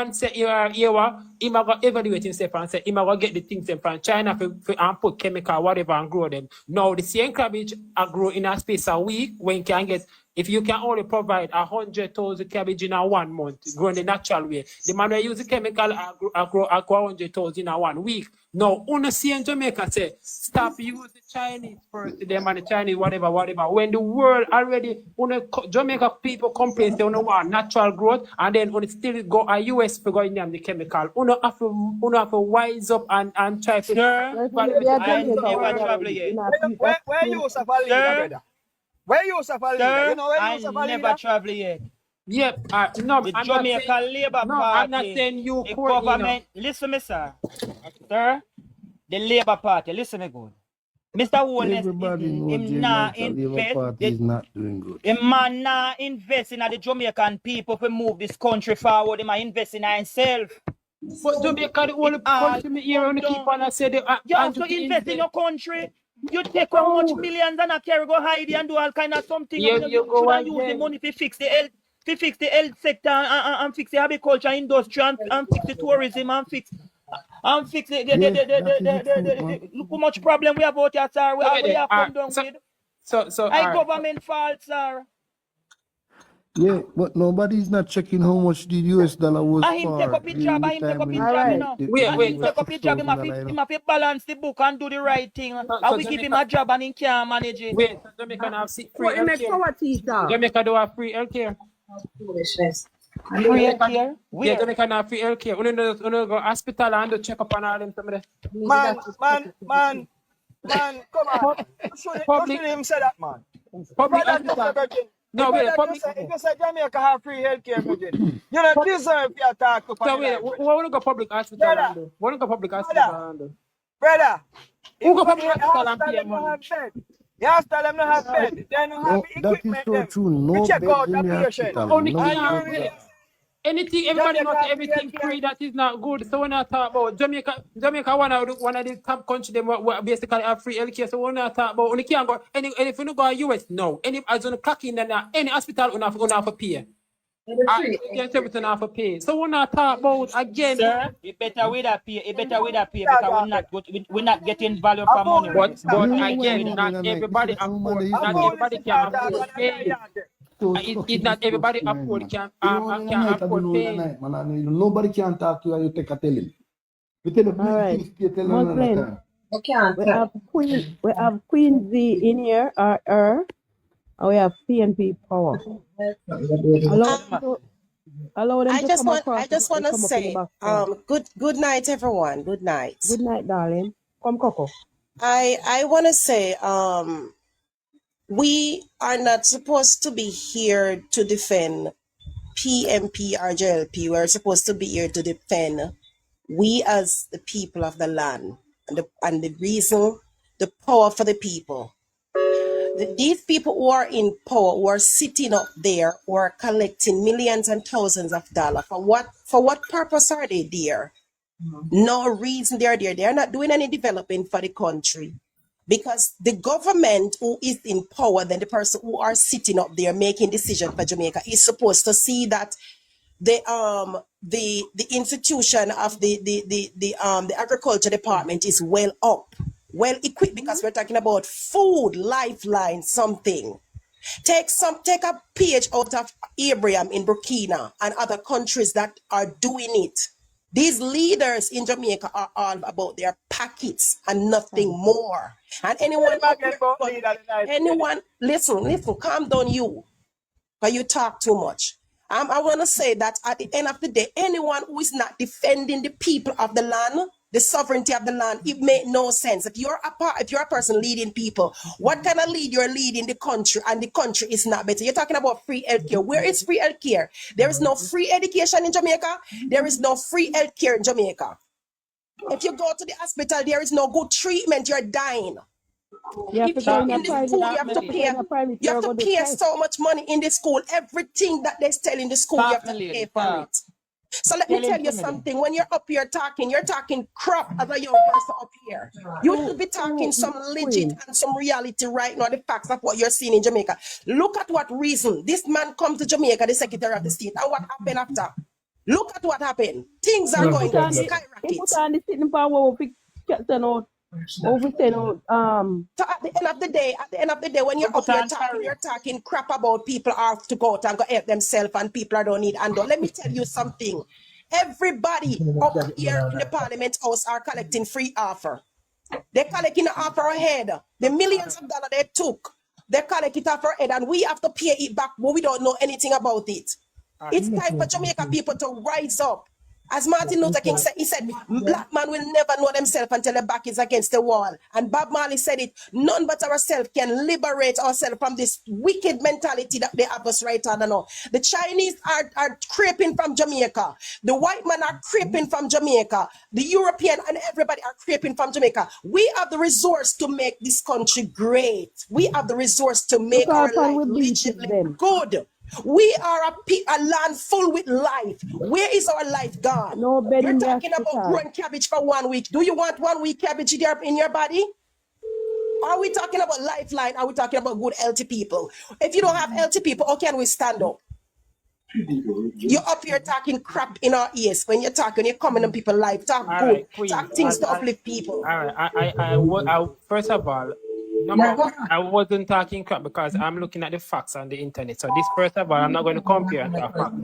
man say him go evaluate himself and say him go get the things from China and put chemical whatever and grow them. Now the same cabbage are grow in a space a week when you can get. If you can only provide 100,000 cabbage in a 1 month, grown the natural way, the man will use the chemical and grow 100,000 in a 1 week. Now, on the in Jamaica say, stop use the Chinese first, them and the Chinese whatever. When the world already, Jamaica people complain they don't want natural growth, and then when it still go a US for going them the chemical. You have to wise up and try to. Sir, Where you suffer leader, brother? Where you suffer leader? You know where you suffer leader? I never travel yet. Yep. No, The I'm Jamaica not saying, Labour no, Party. I'm not saying you The poor, government. Listen me, sir. Sir, the Labour Party. Listen me good. Mr. Holness, Everybody knows him not the Labour Party is not doing good. The man not investing in the Jamaican people to move this country forward. He might invest in himself. But Jamaica, the only country me here on the keep on and say you have to invest in your country. You take how much millions and a carry go hide and do all kind of something. Yeah, you go should use the money to fix the health sector and fix the agriculture industry and fix the tourism and fix the look how much problem we have out here, sir. We have come down with. So Government fault, sir. Yeah, but nobody's not checking how much the US dollar was I him take up his job, I him take up his job, you know. Wait, take up his job, he must balance the book and do the right thing. And we give him a job and he can't manage it. Wait, Jamaica have free healthcare. Jamaica do have free healthcare. Free healthcare? Yeah, Jamaica have free healthcare. We don't go hospital and do check up on all them. Man, come on. Public him say that, man. Public hospital. No, wait, public. If you say Jamaica have free healthcare, you don't deserve to talk to. So wait, we want to go public hospital and do. We want to go public hospital and do. Brother, who go public hospital and pay money? You have to tell them to have bed. Then you have equipment. That is so true. No check out bed in the the patient. hospital. Anything, everybody knows everything free that is not good. So when I talk about Jamaica one of the top countries them basically have free healthcare. So when I talk about you can't go any if you go to US, no. Any as on clock in any hospital you have to pay. Everything have to pay. So when I talk about again, sir, it better with that pay. It better with that pay because we're not getting value for money. But again, not everybody afford. Not everybody can afford pay. It's not everybody can afford pay. Nobody can talk to you and you take a tell him. You tell him, please, you tell him another time. We have Queen Z in here, and we have PNP power. Allow them I just want to say, good night, everyone. Good night. Good night, darling. Come, Coco. I want to say, we are not supposed to be here to defend PNP or JLP. We're supposed to be here to defend we as the people of the land and the reason, the power for the people. These people who are in power, who are sitting up there, who are collecting millions and thousands of dollars, for what purpose are they there? No reason they're there. They're not doing any development for the country. Because the government who is in power, then the person who are sitting up there making decisions for Jamaica is supposed to see that the institution of the agriculture department is well up, well equipped, because we're talking about food, lifeline, something. Take a page out of Abraham in Burkina and other countries that are doing it. These leaders in Jamaica are all about their pockets and nothing more. And listen, calm down you, because you talk too much. I want to say that at the end of the day, anyone who is not defending the people of the land, the sovereignty of the land, it makes no sense. If you're a person leading people, what kind of lead you're leading the country, and the country is not better? You're talking about free healthcare. Where is free healthcare? There is no free education in Jamaica. There is no free healthcare in Jamaica. If you go to the hospital, there is no good treatment. You're dying. You have to pay so much money in the school. Everything that they sell in the school, you have to pay for it. So let me tell you something. When you're up here talking, you're talking crap as a young person up here. You should be talking some legit and some reality right now, the facts of what you're seeing in Jamaica. Look at what reason this man comes to Jamaica, the Secretary of the State, and what happened after. Look at what happened. Things are going to skyrocket. He put on the sitting power we send out. So at the end of the day, when you're up here talking, you're talking crap about people have to go out and go help themselves and people don't need and let me tell you something. Everybody up here in the Parliament House are collecting free offer. They're collecting an offer ahead. The millions of dollars they took, they collect it off our head and we have to pay it back, but we don't know anything about it. It's time for Jamaica people to rise up. As Martin Luther King said, he said, black man will never know themselves until their back is against the wall. And Bob Marley said it, none but ourselves can liberate ourselves from this wicked mentality that they have us right on now. The Chinese are creeping from Jamaica. The white men are creeping from Jamaica. The European and everybody are creeping from Jamaica. We have the resource to make this country great. We have the resource to make our life legitimately good. We are a land full with life. Where is our life gone? You're talking about growing cabbage for 1 week. Do you want 1 week cabbage in your body? Are we talking about lifeline? Are we talking about good healthy people? If you don't have healthy people, how can we stand up? You're up here talking crap in our ears. When you're talking, you're coming on people's life. Talk all good. Right, talk things to uplift people. All right. I first of all, I wasn't talking crap because I'm looking at the facts on the internet. So this, first of all, I'm not going to compare and talk fact.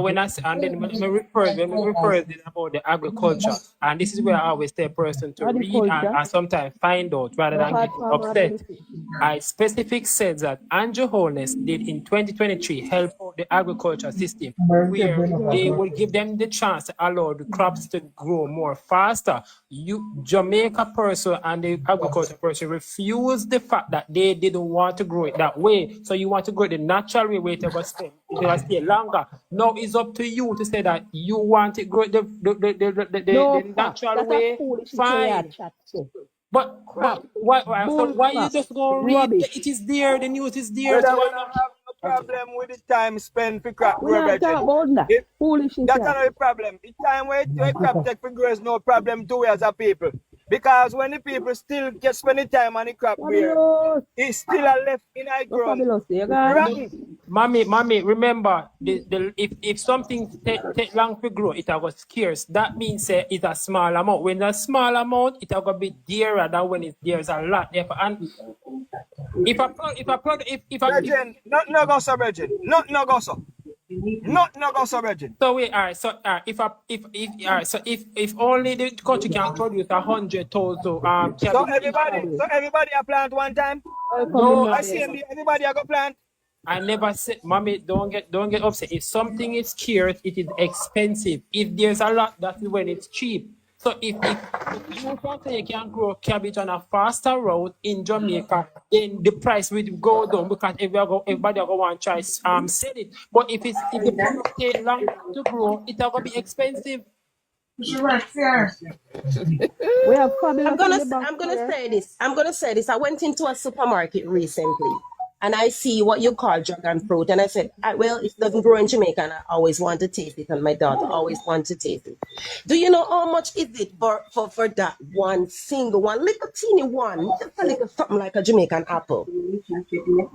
When I say, and then when we refer about the agriculture, and this is where I always tell a person to read and sometimes find out rather than get upset. I specifically said that Andrew Holness did in 2023 help out the agriculture system, where they will give them the chance to allow the crops to grow more faster. Jamaica person and the agriculture person refuse the fact that they didn't want to grow it that way. So you want to grow it the natural way, it will stay longer. Now it's up to you to say that you want to grow it the natural way. Fine. But why you just go read? It is there, the news is there. So I don't have no problem with the time spent for crop grow. That's not a problem. The time where crop take for grow is no problem to we as a people. Because when the people still get spending time on the crop grow, it's still a left in high ground. Right. Mommy, remember, if something take long to grow, it will scarce. That means it's a small amount. When it's a small amount, it will be dearer than when there's a lot. And if Virgin, not no go so Virgin, not no go so. Not no go so Virgin. So wait, all right. So if only the country can produce 100,000 so everybody a plant one time. No, I see everybody a go plant. I never said, mommy, don't get upset. If something is scarce, it is expensive. If there's a lot, that's when it's cheap. So if you can grow cabbage on a faster route in Jamaica, then the price will go down because everybody will want to try sell it. But if the product take long to grow, it will be expensive. I'm gonna say this. I went into a supermarket recently and I see what you call dragon fruit, and I said, well, it doesn't grow in Jamaica, and I always want to taste it, and my daughter always wants to taste it. Do you know how much is it for that one single one, little teeny one, just a little something like a Jamaican apple?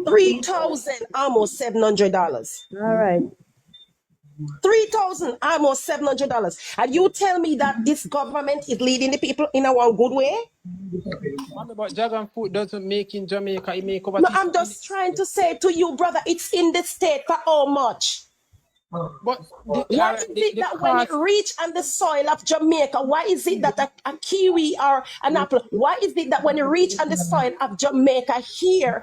$3,000, almost $700. All right. $3,000, almost $700. And you tell me that this government is leading the people in a good way? But dragon fruit doesn't make in Jamaica, it make over. No, I'm just trying to say to you, brother, it's in the state for how much? But why is it that when it reach on the soil of Jamaica, why is it that a kiwi or an apple, why is it that when it reach on the soil of Jamaica here,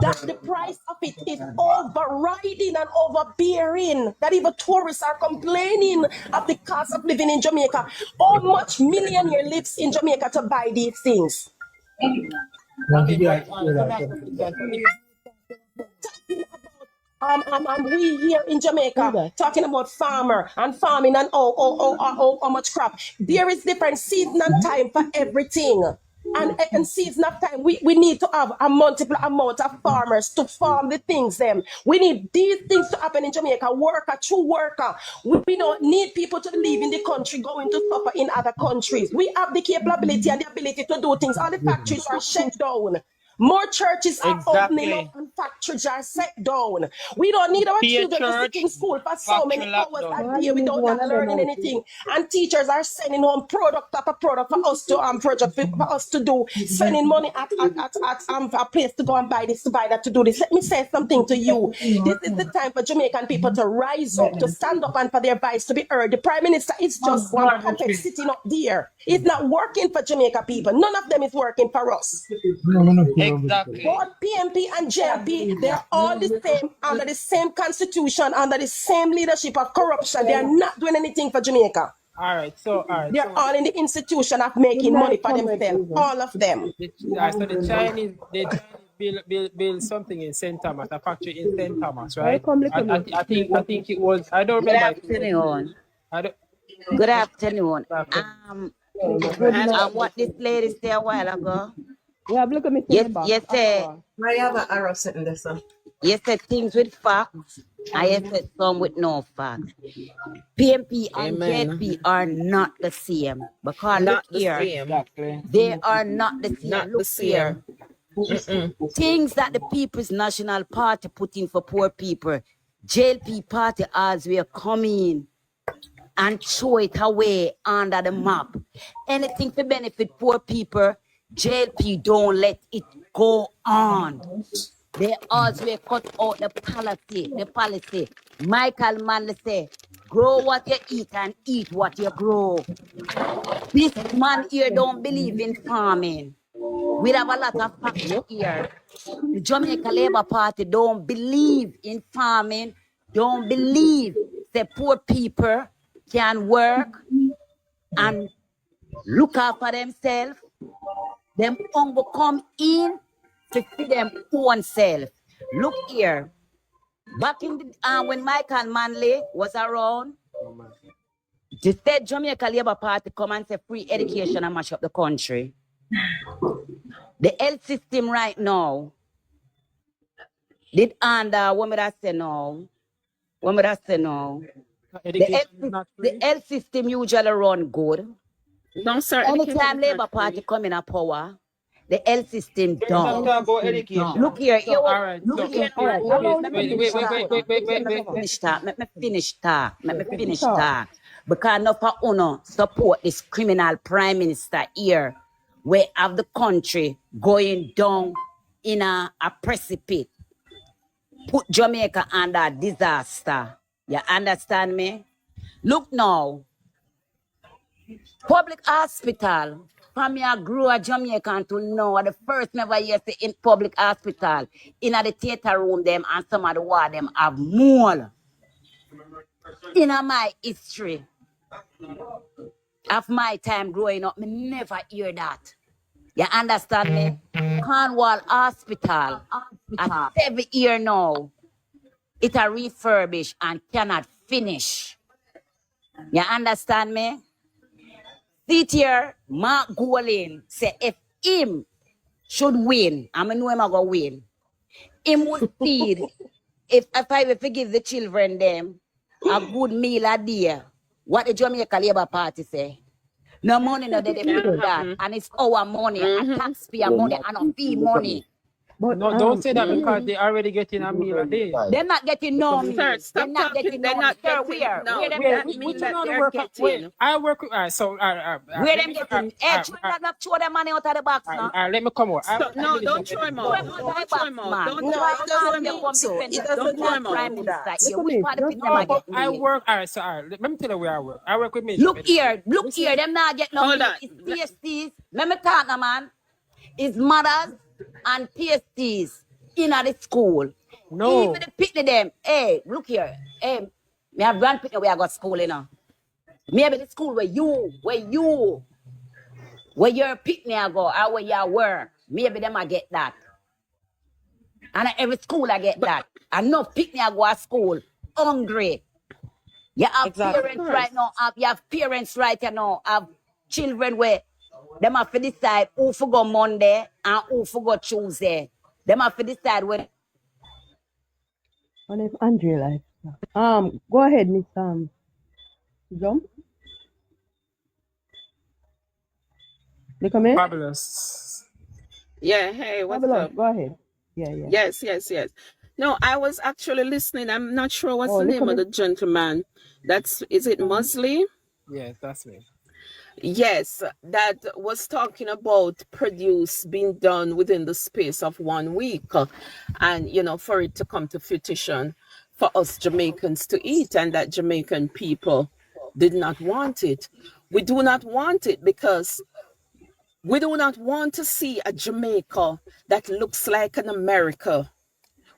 that the price of it is overriding and overbearing, that even tourists are complaining of the cost of living in Jamaica? How much millionaire lives in Jamaica to buy these things? We here in Jamaica talking about farmer and farming and how much crop. There is different season and time for everything. And season of time, we need to have a multiple amount of farmers to farm the things them. We need these things to happen in Jamaica. True worker. We don't need people to live in the country going to suffer in other countries. We have the capability and the ability to do things. All the factories are shut down. More churches are opening Exactly. up and factories are set down. We don't need our Be a children to sit church, in school for so many factory hours lockdown. a day Marlene is without one not of them learning out. anything. And teachers are sending home product after product for us to for us to do, spending money at a place to go and buy this, to buy that, to do this. Let me say something to you. This is the time for Jamaican people to rise up, to stand up and for their voice to be heard. The Prime Minister is just one puppet sitting up there. It's not working for Jamaica people. None of them is working for us. Exactly. Both PNP and JLP, they're all the same, under the same constitution, under the same leadership of corruption. They're not doing anything for Jamaica. All right, so They're all in the institution of making money for Comrade themselves. Susan. All of them. the Chinese build something in St. Thomas, a factory in St. Thomas, Why right? come look at me? I think it was, I don't Good remember. afternoon. I don't, Good afternoon. Good night. What this lady said a while ago. We have look at me in Yes, the box. yes, After I have an arrow sitting there, sir. yes, said things with facts. I yes, said some with no facts. PMP and JP are not the same. Because look here, Exactly. they are not the same. Not the Look here. Things that the People's National Party put in for poor people, JLP party as we are coming and throw it away under the map. Anything to benefit poor people, JLP don't let it go on. They also cut out the policy. Michael Manley say, grow what you eat and eat what you grow. This man here don't believe in farming. We have a lot of facts here. The Jamaica Labour Party don't believe in farming, don't believe that poor people can work and look after themselves. Them hunger come in to feed them own self. Look here. Back in the, when Michael Manley was around, the state Jamaica Labour Party come and say free education and mash up the country. The health system right now, did under what would I say now? What would I say now? The health system usually run good. No, sir. Anytime Labour Party come in a power, the health system down. Talk about education. Look here, all right, look here. Let me finish talk. Because enough of UNO support this criminal prime minister here, where have the country going down in a precipice. Put Jamaica under disaster. You understand me? Look now. Public hospital. From me I grew a Jamaican to know the first never hear say in public hospital. In the theater room them and some of the ward them have more. In my history of my time growing up, me never hear that. You understand me? Cornwall Hospital, a 7 year now, it a refurbished and cannot finish. You understand me? Sit here, Mark Golin say if him should win, I know him gonna win. Him would feed if I will forgive the children them a good meal a day. What the Jamaica Labour Party say? No money, no they do that. And it's our money, and taxpayer money, and a fee money. But, no, don't say that because they already getting a meal a day. They're not getting no meal. Sir, They're not getting no meal. Sir, where? Where them getting Which meal? one work? I work with. Where them getting? Hey, children not throw their money out of the box now. Let me come out. No, don't throw him out. Don't throw him out. Don't throw him out. Don't throw him out. I work. So let me tell you where I work. I work with me. Look here. Them not get no meal. It's PSTs. Let me talk now, man. It's mothers and PSTs in the school. No. Even the picnic them. Hey, look here. Hey, me have grand picnic where I got school, you know. Maybe the school where your picnic I go, or where you work. Maybe them I get that. And every school I get that. Enough picnic I go to school. Hungry. You have parents right now. You have parents right now. Have children where them have to decide who for go Monday and who for go Tuesday. Them have to decide when. and if Andrea like, go ahead, Miss Jump. You come in? Fabulous. Yeah, hey, what's up? Go ahead. Yeah. Yes. No, I was actually listening. I'm not sure what's the name of the gentleman. Is it Mosley? Yes, that's me. Yes, that was talking about produce being done within the space of 1 week, and for it to come to fruition for us Jamaicans to eat, and that Jamaican people did not want it. We do not want it because we do not want to see a Jamaica that looks like an America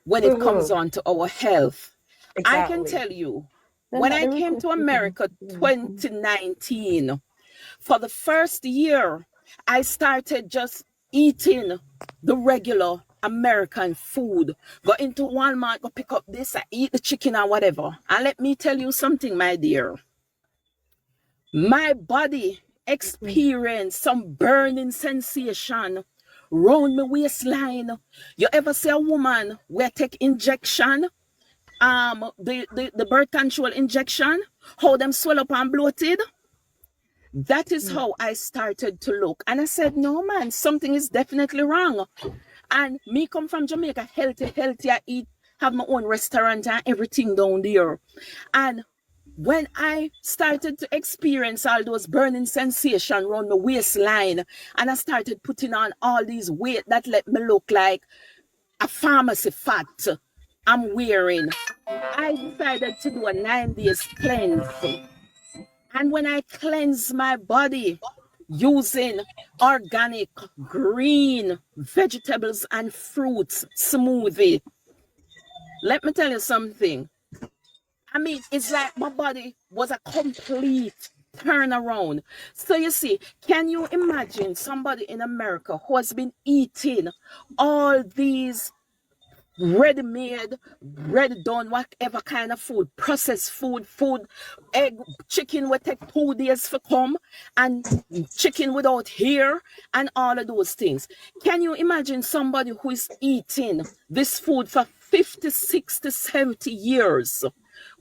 when it comes on to our health. I can tell you, when I came to America 2019, for the first year, I started just eating the regular American food. Go into Walmart, go pick up this, I eat the chicken or whatever. And let me tell you something, my dear. My body experienced some burning sensation round my waistline. You ever see a woman where take injection? The birth control injection, how them swell up and bloated? That is how I started to look. And I said, no, man, something is definitely wrong. And me come from Jamaica, healthy, I eat, have my own restaurant and everything down there. And when I started to experience all those burning sensation around my waistline, and I started putting on all these weight that let me look like a pharmacy fat I'm wearing, I decided to do a 9 days cleanse. And when I cleanse my body using organic green vegetables and fruits smoothie, let me tell you something. I mean, it's like my body was a complete turnaround. So you see, can you imagine somebody in America who has been eating all these ready-made, ready-done, whatever kind of food, processed food, egg, chicken will take 2 days for come, and chicken without hair, and all of those things. Can you imagine somebody who is eating this food for 50, 60, 70 years?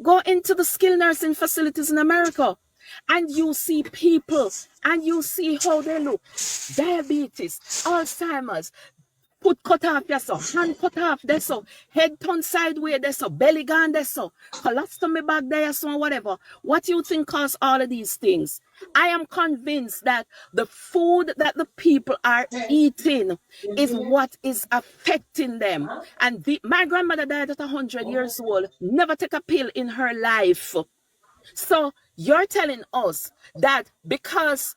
Go into the skilled nursing facilities in America, and you see people, and you see how they look. Diabetes, Alzheimer's, foot cut off there so, hand cut off there so, head turned sideways there so, belly gone there so, colostomy bag there so, whatever. What do you think causes all of these things? I am convinced that the food that the people are eating is what is affecting them. And my grandmother died at 100 years old, never take a pill in her life. So you're telling us that because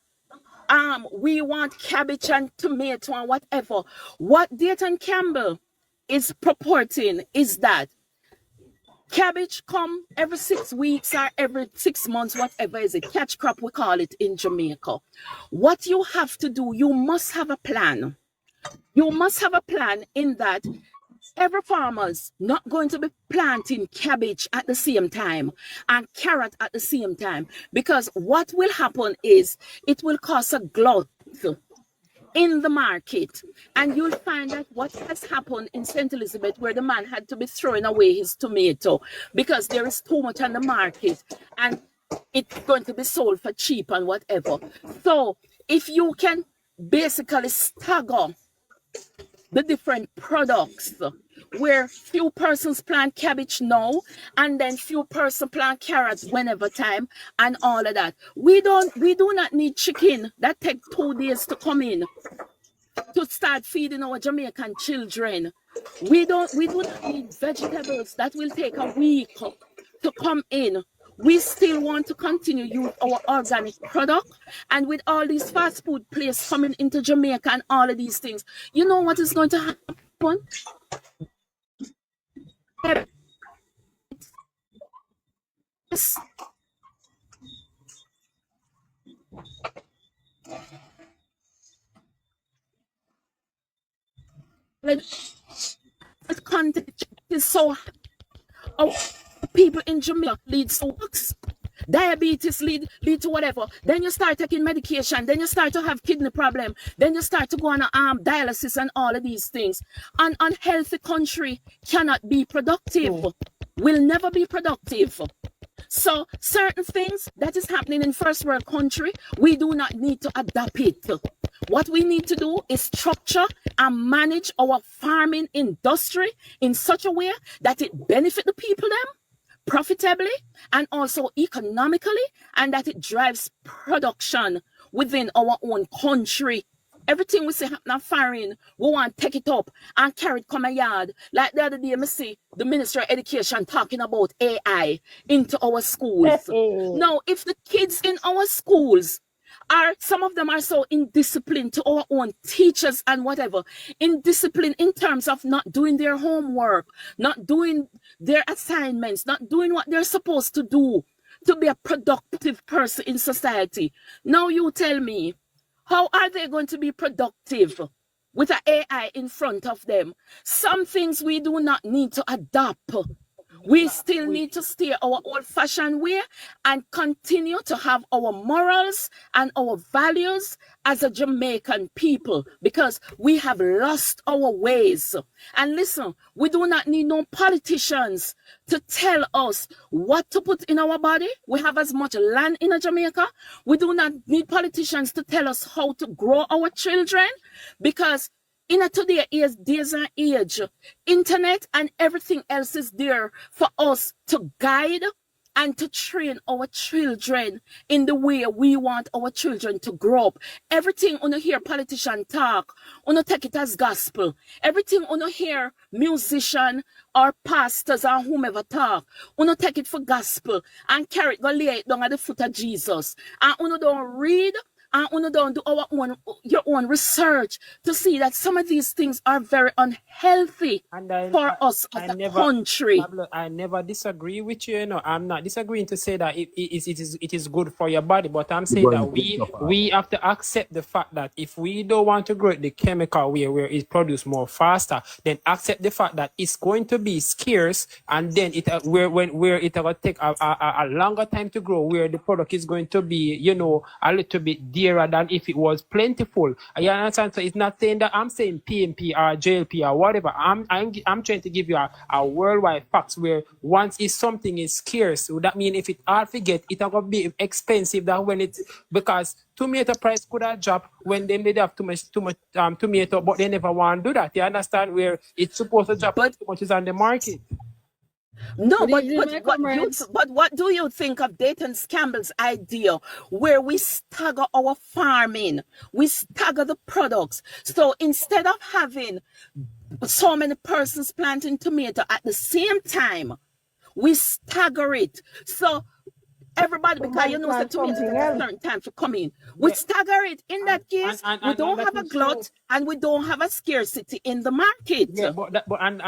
we want cabbage and tomato and whatever. What Dayton Campbell is purporting is that cabbage come every 6 weeks or every 6 months, whatever is it, catch crop we call it in Jamaica. What you have to do, you must have a plan. You must have a plan in that every farmer's not going to be planting cabbage at the same time and carrot at the same time, because what will happen is it will cause a glut in the market, and you'll find that what has happened in St. Elizabeth, where the man had to be throwing away his tomato because there is too much on the market and it's going to be sold for cheap and whatever. So if you can basically stagger the different products, where few persons plant cabbage now and then few persons plant carrots whenever time and all of that. We do not need chicken that take 2 days to come in to start feeding our Jamaican children. We do not need vegetables that will take a week to come in. We still want to continue use our organic product, and with all these fast food places coming into Jamaica and all of these things, you know what is going to happen? The content is so people in Jamaica lead to works. Diabetes lead to whatever. Then you start taking medication. Then you start to have kidney problem. Then you start to go on dialysis and all of these things. An unhealthy country cannot be productive. Will never be productive. So certain things that is happening in first world country, we do not need to adopt it. What we need to do is structure and manage our farming industry in such a way that it benefit the people them profitably and also economically, and that it drives production within our own country. Everything we see happening foreign, we want to take it up and carry it come a yard. Like the other day, I see the Minister of Education talking about AI into our schools. Now, if the kids in our schools some of them are so indisciplined to our own teachers and whatever, indisciplined in terms of not doing their homework, not doing their assignments, not doing what they're supposed to do to be a productive person in society. Now you tell me, how are they going to be productive with an AI in front of them? Some things we do not need to adopt. We still need to stay our old-fashioned way and continue to have our morals and our values as a Jamaican people, because we have lost our ways. And listen, we do not need no politicians to tell us what to put in our body. We have as much land in Jamaica. We do not need politicians to tell us how to grow our children, because in today's days and age, internet and everything else is there for us to guide and to train our children in the way we want our children to grow up. Everything on hear politician talk, on take it as gospel. Everything on hear musician or pastors or whomever talk, on take it for gospel and carry it, go lay it down at the foot of Jesus. And on don't read and we don't do your own research to see that some of these things are very unhealthy for us as a country. Pablo, I never disagree with you. I'm not disagreeing to say that it is good for your body, but I'm saying that we have to accept the fact that if we don't want to grow it the chemical way where it produces more faster, then accept the fact that it's going to be scarce, and then where it will take a longer time to grow, where the product is going to be, a little bit dearer than if it was plentiful. You understand? So it's not saying that I'm saying PNP or JLP or whatever. I'm trying to give you a worldwide facts where once something is scarce, so that means if it hard to get, it will be expensive that when it's, because tomato price could have dropped when they have too much tomato, but they never want to do that. You understand? Where it's supposed to drop too much is on the market. No, but what do you think of Dayton Campbell's idea where we stagger our farming, we stagger the products? So instead of having so many persons planting tomato at the same time, we stagger it. So everybody, because the tomato takes a certain time to come in. We stagger it. In that case, we don't have a glut and we don't have a scarcity in the market. Yeah,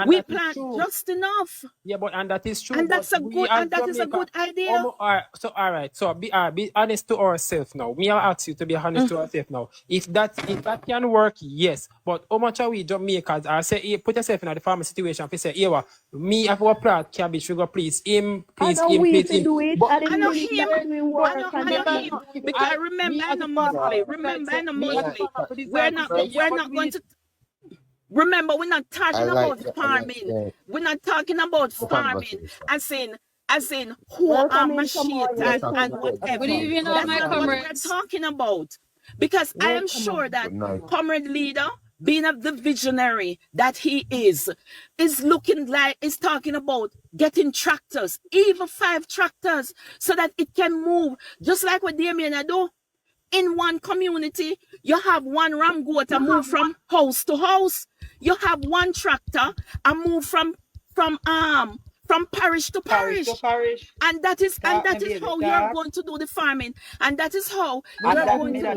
we plant just enough. Yeah, and that is true. And that is a good idea. All right. So be honest to ourselves now. Me, I'll ask you to be honest to ourselves now. If that can work, yes. But how much are we Jamaicans? I say, put yourself in the farmer situation. If you say, me, if I plant cabbage, sugar, please, please. Do it. Because remember, in the monthly, we're not going to. Remember, we're not talking about farming. We're not talking about farming as in who are machine and whatever. That's not what we're talking about. Because I am sure that Comrade Leader, being of the visionary that he is looking like, is talking about getting tractors, even 5 tractors, so that it can move, just like what Damien do. In one community, you have one ram goat and move from house to house. You have one tractor and move from parish to parish. And that is how you're going to do the farming. And that is how you're going to get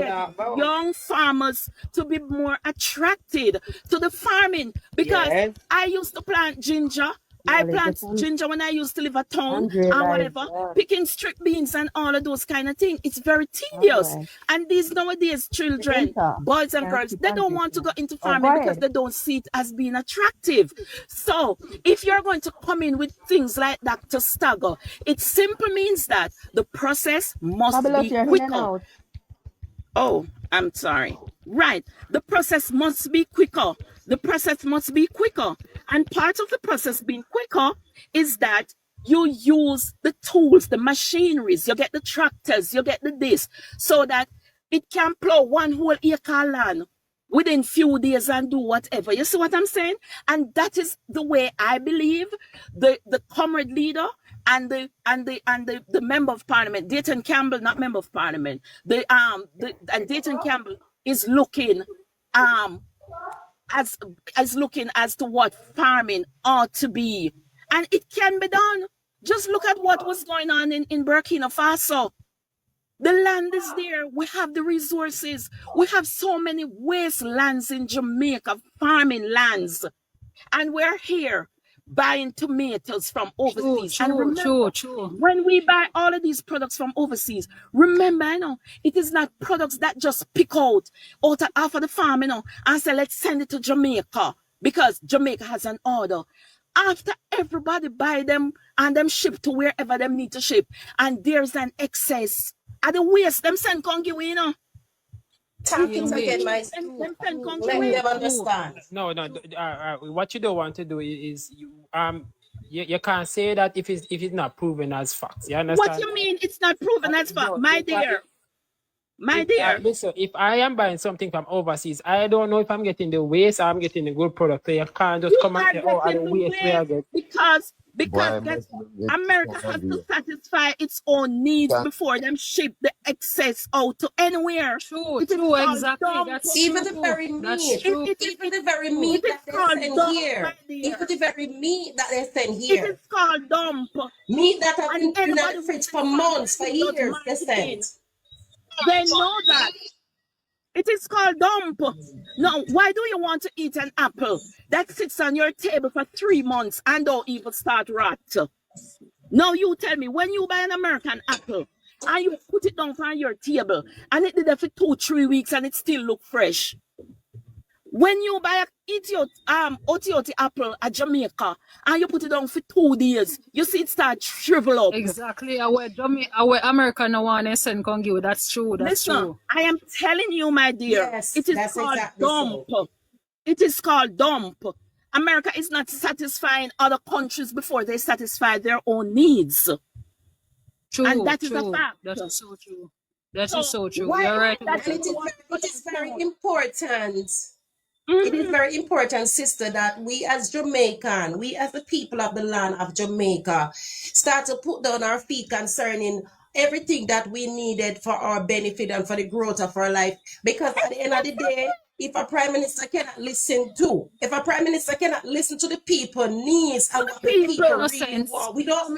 young farmers to be more attracted to the farming. Because I used to plant ginger. I plant ginger when I used to live at town and whatever, picking street beans and all of those kind of things. It's very tedious. And these nowadays children, boys and girls, they don't want to go into farming because they don't see it as being attractive. So if you're going to come in with things like that to stagger, it simply means that the process must be quicker. Oh, I'm sorry. Right. The process must be quicker. The process must be quicker. And part of the process being quicker is that you use the tools, the machineries, you get the tractors, you get the this, so that it can plow 1 whole acre land within few days and do whatever. You see what I'm saying? And that is the way I believe the comrade leader and the member of parliament, Dayton Campbell, not member of parliament, and Dayton Campbell is looking as looking as to what farming ought to be. And it can be done. Just look at what was going on in Burkina Faso. The land is there. We have the resources. We have so many wastelands in Jamaica, farming lands. And we're here buying tomatoes from overseas. And remember, when we buy all of these products from overseas, remember, it is not products that just pick out of the farm, and say, let's send it to Jamaica because Jamaica has an order. After everybody buy them and them ship to wherever them need to ship, and there's an excess, and the waste them send Congi, Talking again, my let them understand. No. What you don't want to do is you can't say that if it's not proven as facts. You understand? What you mean it's not proven as fact, my dear? Listen, if I am buying something from overseas, I don't know if I'm getting the waste or I'm getting the good product. So you can't just come and say, oh, I the waste where I get. Because America has to satisfy its own needs before them ship the excess out to anywhere. True, exactly. That's even the very meat, even the very meat that they send here, even the very meat that they send here. It is called dump. Meat that have been in the fridge for months, for years, they send. They know that. It is called dump. Now, why do you want to eat an apple that sits on your table for 3 months and don't even start rot? Now you tell me, when you buy an American apple and you put it down on your table and it did that for 2-3 weeks and it still look fresh. When you buy a Oti apple at Jamaica and you put it down for 2 days, you see it start shrivel up. Exactly. Our America no one is send Congi. That's true. That's true. I am telling you, my dear, yes, it is called dump. So. It is called dump. America is not satisfying other countries before they satisfy their own needs. True. And that is a fact. That is so true. That is so true. You're right. It is very important. It is very important, sister, that we as Jamaican, we as the people of the land of Jamaica, start to put down our feet concerning everything that we needed for our benefit and for the growth of our life. Because at the end of the day, if a prime minister cannot listen to the people needs and what the people really want, we don't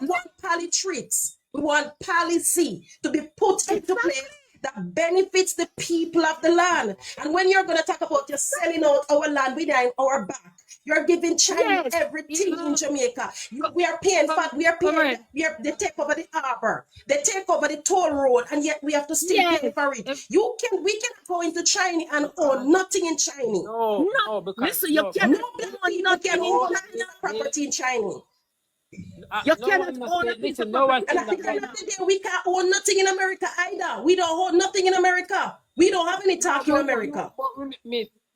want politics. We want policy to be put into place that benefits the people of the land. And when you're going to talk about you're selling out our land behind our back, you're giving China everything in Jamaica. We are paying they take over the harbor, they take over the toll road, and yet we have to still pay for it. We cannot go into China and own nothing in China. No, because listen, you cannot own nothing in property in China. You cannot own listen, no one and at the end of the day, we can't own nothing in America either. We don't own nothing in America. We don't have any talk in America.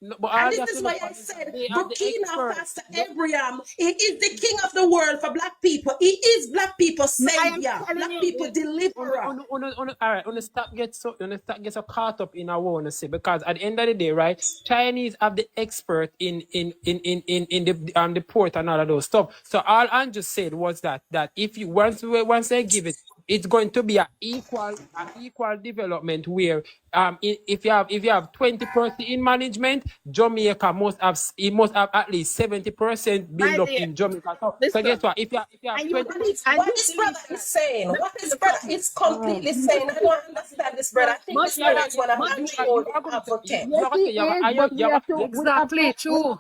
And this is why I said Burkina Faso Abraham, he is the king of the world for black people. He is black people's savior, black people deliverer. All right, stop get so caught up in I want to say, because at the end of the day, right, Chinese have the expert in the port and all of those stuff. So all I just said was that if you once they give it, it's going to be an equal development where if you have 20% in management, Jamaica must have at least 70% build up in Jamaica. So guess what? If you have 20%, what this brother is saying, what this brother is completely saying, I don't understand this brother. I think this brother is one of the advocate. Exactly, true.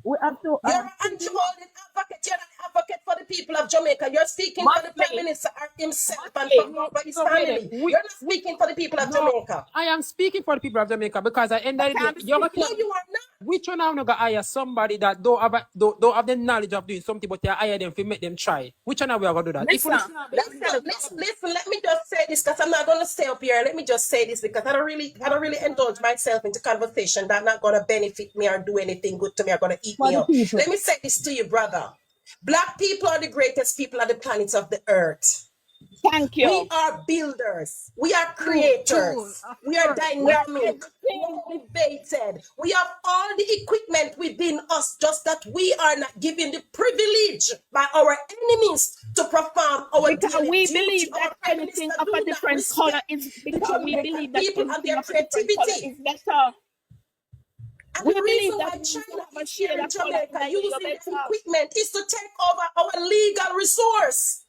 We have to. You're an anti-holding advocate. You're an advocate for the people of Jamaica. You're speaking for the Prime Minister himself and for his family. You're not speaking for the people of Jamaica. I am speaking for the people of Jamaica because at the end of the day, you are not. Which one I'm gonna hire somebody that don't have the knowledge of doing something, but you hire them to make them try? Which one are we gonna do that? Listen, let me just say this because I'm not gonna stay up here. Let me just say this because I don't really indulge myself into conversation that's not gonna benefit me or do anything good to me or gonna eat me up. Let me say this to you, brother. Black people are the greatest people on the planet of the earth. Thank you. We are builders. We are True, creators. of We are course. We are dynamic, everything. motivated. We have all the equipment within us, just that we are not given the privilege by our enemies to perform our Because daily we duty. believe Our that prime anything minister of do a not different color respect is the because we Jamaican believe that people and anything their of a different color creativity. is better. And We the believe reason that why we need to China have a is here shade in of color in Jamaica a little using their better. equipment is to take over our legal resource.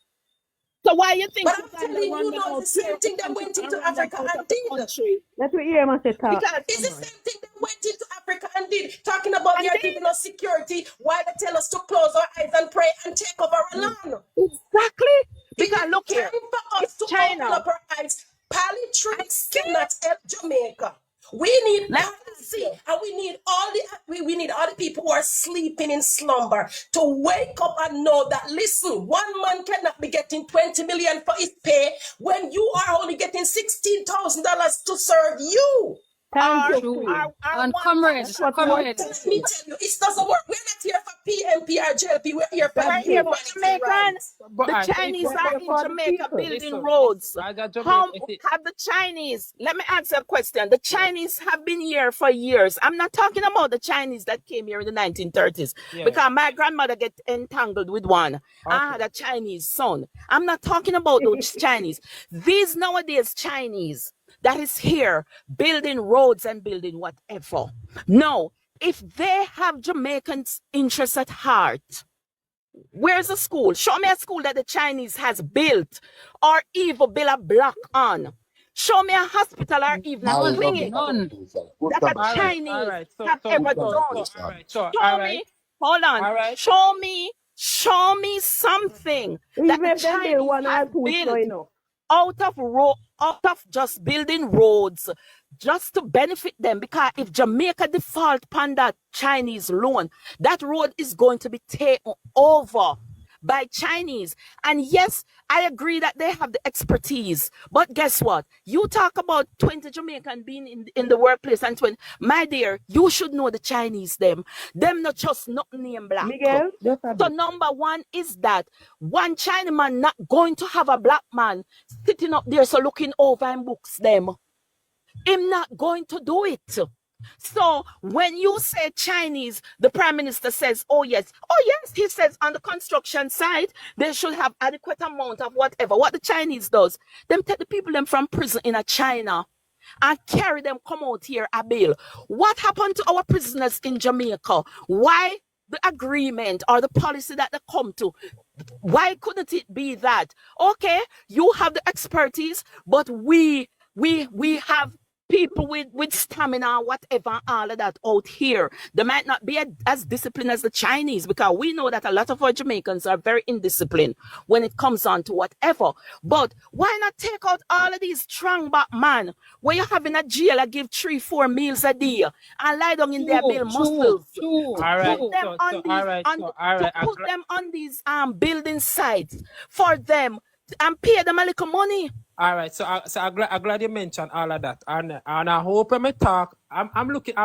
So why you think But I'm Uganda telling run you them now, out it's the here same of the thing that country went and into run them Africa out and of the did. country? Let me hear Mr. talk. Because It's the same thing that went into Africa and did. Talking about and they are then giving us security while they tell us to close our eyes and pray and take over our land. exactly It because is look time here, for us it's to open China. up our eyes. And Politics see, cannot help Jamaica. We need let me ask policy, you. and we need we need all the people who are sleeping in slumber to wake up and know that, listen, one man cannot be getting 20 million for his pay when you are only getting $16,000 to serve you. Thank you, True. Queen. Our And one comrade, That's function what we are comrade. So let saying. me tell you, it doesn't work. We're not here for PNP or JLP. We're here for we're here for humanity Jamaican. rights. But The I Chinese We're listen, are here in for the Jamaica people. building listen, roads. as a How Jamaican, have the Chinese? Let me ask you a question. The Chinese have been here for years. I'm not talking about the Chinese that came here in the 1930s yeah, because my grandmother get entangled with one. I had okay. a Chinese son. I'm not talking about those Chinese. These nowadays Chinese that is here building roads and building whatever. No, if they have Jamaicans' interests at heart, where's the school? Show me a school that the Chinese has built or even built a block on. Show me a hospital or even a None, clinic none. that a All Chinese right. have ever done. All right. So, all Show right. me, hold on. All right. Show me something that Even the if them build Chinese one has or two, it's not built enough. out of just building roads just to benefit them, because if Jamaica default upon that Chinese loan, that road is going to be taken over by Chinese. And yes, I agree that they have the expertise, but guess what? You talk about 20 Jamaican being in the workplace and 20, my dear, you should know the Chinese them not just not name black. Miguel, just a So bit. number one is that one Chinaman not going to have a black man sitting up there so looking over and books them. Him not going to do it. So when you say Chinese, the prime minister says, oh yes, he says on the construction side, they should have adequate amount of whatever. What the Chinese does, them take the people them from prison in a China and carry them come out here a bail. What happened to our prisoners in Jamaica? Why the agreement or the policy that they come to? Why couldn't it be that, okay, you have the expertise, but we have people with stamina, whatever, all of that out here. They might not be as disciplined as the Chinese, because we know that a lot of our Jamaicans are very indisciplined when it comes on to whatever. But why not take out all of these strong back man where you have in a jail and give 3-4 meals a day and lie down in their build muscles? All right. Put them on these put them on these building sites for them and pay them a little money. All right, so I'm glad you mentioned all of that, and I hope when I talk, I'm looking,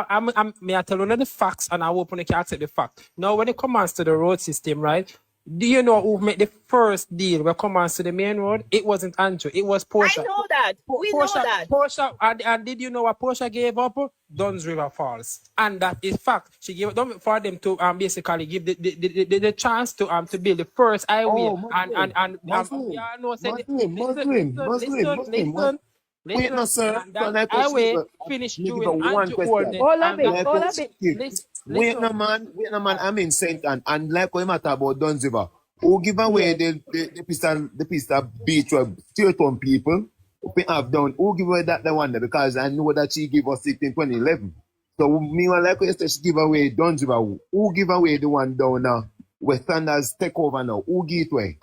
may I tell you the facts, and I hope you can accept the fact. Now, when it comes to the road system, right? Do you know who made the first deal when it comes to the main road? It wasn't Andrew, it was Portia. I know that. We know that. Portia, and did you know what Portia gave up? Duns River Falls, and that is fact. She gave them for them to basically give the chance to build the first highway. Wait, no, sir. That highway finished during Andrew Holness. All of it. Wait, no, man. I'm in St. And like we matter about Duns River, who give away the pista beach straight on people, we have done, who give away that the one there, because I know that she gave us it in 2011. So me like we say she give away Duns River, who give away the one down now, where standards take over now, who give it away?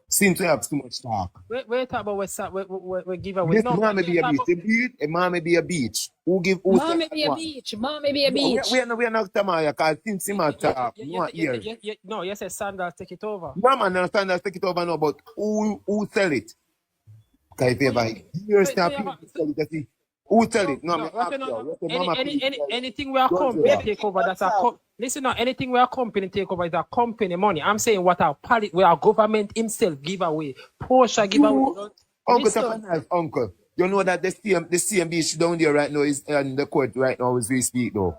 Since we have too much talk. Wait about we give away. This man may be a beach, a man may be a beach. Who Mom may be a beach. Mom may be a beach. We are not Tamaya, because since him at talk, no, yes, Sandals take it over. No man understand that take it over now, but who sell it? Because if you ever hear stuff, people sell it, Who tell it? No, No, me what ask you you. know, What the mama please tell you? anything where a Don't say company that. take over, that's listen now, anything where a company take over is a company money. I'm saying what our where our government himself give away. Porsche give away. You, Uncle Listen. Takanaz, Uncle. You know that the CMB issue down there right now is in the court right now as we speak though.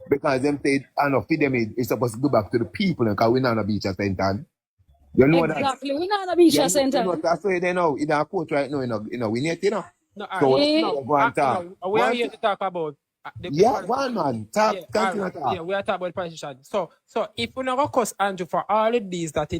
Because them say, I know, for them it's supposed to go back to the people because we're not on a beach at the time. You know that? Exactly. We're not a beach center. That's why they know in our court right now, we need, No, So no, we are here to talk about one man. Continue talk. Yeah, we are talking about politician. So if we not cost Andrew for all of these that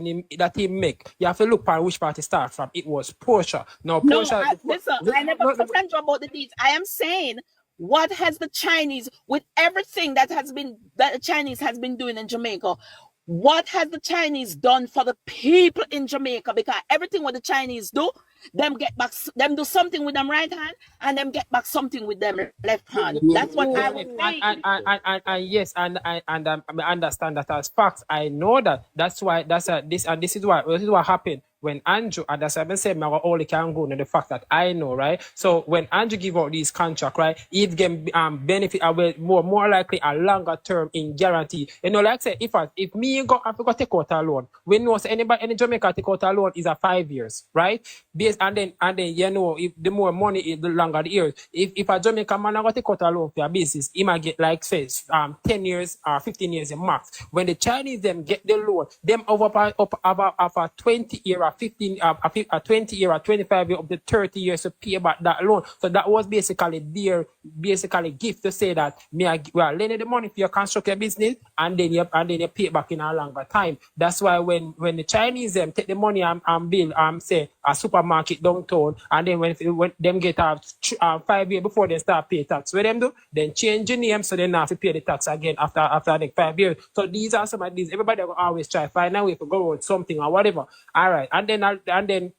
he make, you have to look at which party start from. It was Porsche. Now No, Porsche. listen, I never asked Andrew about the deeds. I am saying, what has the Chinese, with everything that the Chinese has been doing in Jamaica, what has the Chinese done for the people in Jamaica? Because everything what the Chinese do, them do something with them right hand, and them get back something with them left hand. That's what I was saying. And yes, and I understand that as facts. I know that. That's why this is what happened when Andrew, and that's what I said, I only can go on the fact that I know, right? So when Andrew give out these contracts, right, it can benefit more likely a longer term in guarantee. You know, like I say, if me go I forgot take out a loan, we know anybody in Jamaica take out a loan is a 5 years, right? And then you know, if the more money the longer the years. If a Jamaican man got take out a loan for a business, he might get like say 10 years or 15 years in max. When the Chinese them get the loan, them over a 20 year, a 15, a 20 year, a 25 year, up to 30 years to pay back that loan. So that was basically their gift to say that we are lending the money for your construction business, and then you pay it back in a longer time. That's why when the Chinese them take the money and build say a supermarket downtown, and then when them get 5 years before they start pay tax, what them do? Then change the name so they not have to pay the tax again after the 5 years. So these are some of these. Everybody will always try find a way to go with something or whatever. All right, and then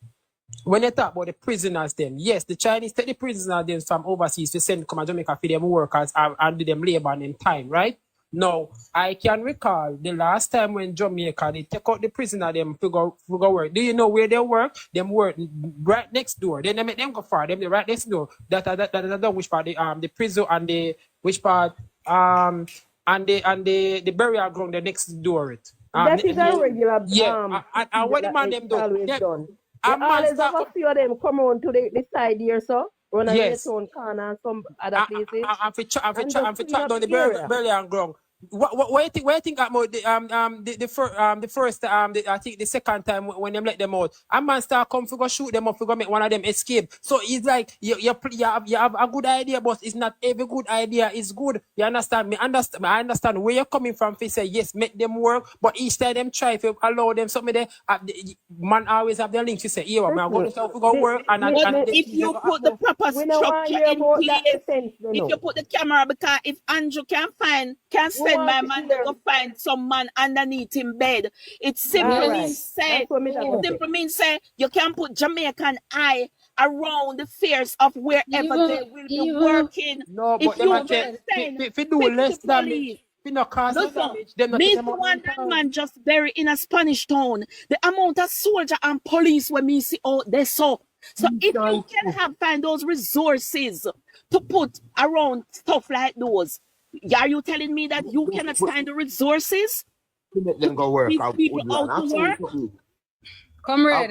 when they talk about the prisoners, then yes, the Chinese take the prisoners then from overseas to send come to Jamaica for them workers and do them labor in time, right? Now, I can recall the last time when Jamaica, they take out the prisoner, them to go work. Do you know where they work? Them work right next door. Then they make them go far. Them they right next door. That which part the prison and the which part and the burial ground the next door it. That is a regular and what the man them do? Always done. They always have a few of them come on to the side here, so run on Yes. their own corner and some other places. I'm for chat And down just the clean up the area. burial ground. What you think about the first I think the second time when them let them out, a man start come to go shoot them up to go make one of them escape. So it's like you have a good idea, but it's not every good idea is good. You understand me? I understand where you're coming from. If you say yes, make them work, but each time them try if you allow them something there, man always have their links. You say, yeah, man, go to go work if you put the proper structure in place, if you put the camera, because if Andrew can send my man to go find some man underneath him bed, it simply means say you can put Jamaican eye around the fears of wherever they will be working. No, if but you if you do less damage, if no cause no damage, then me one that man just buried in a Spanish town. The amount of soldier and police when me see out there so if you can find those resources to put around stuff like those, are you telling me that you cannot find the resources let them go work. these people out to work? Comrade.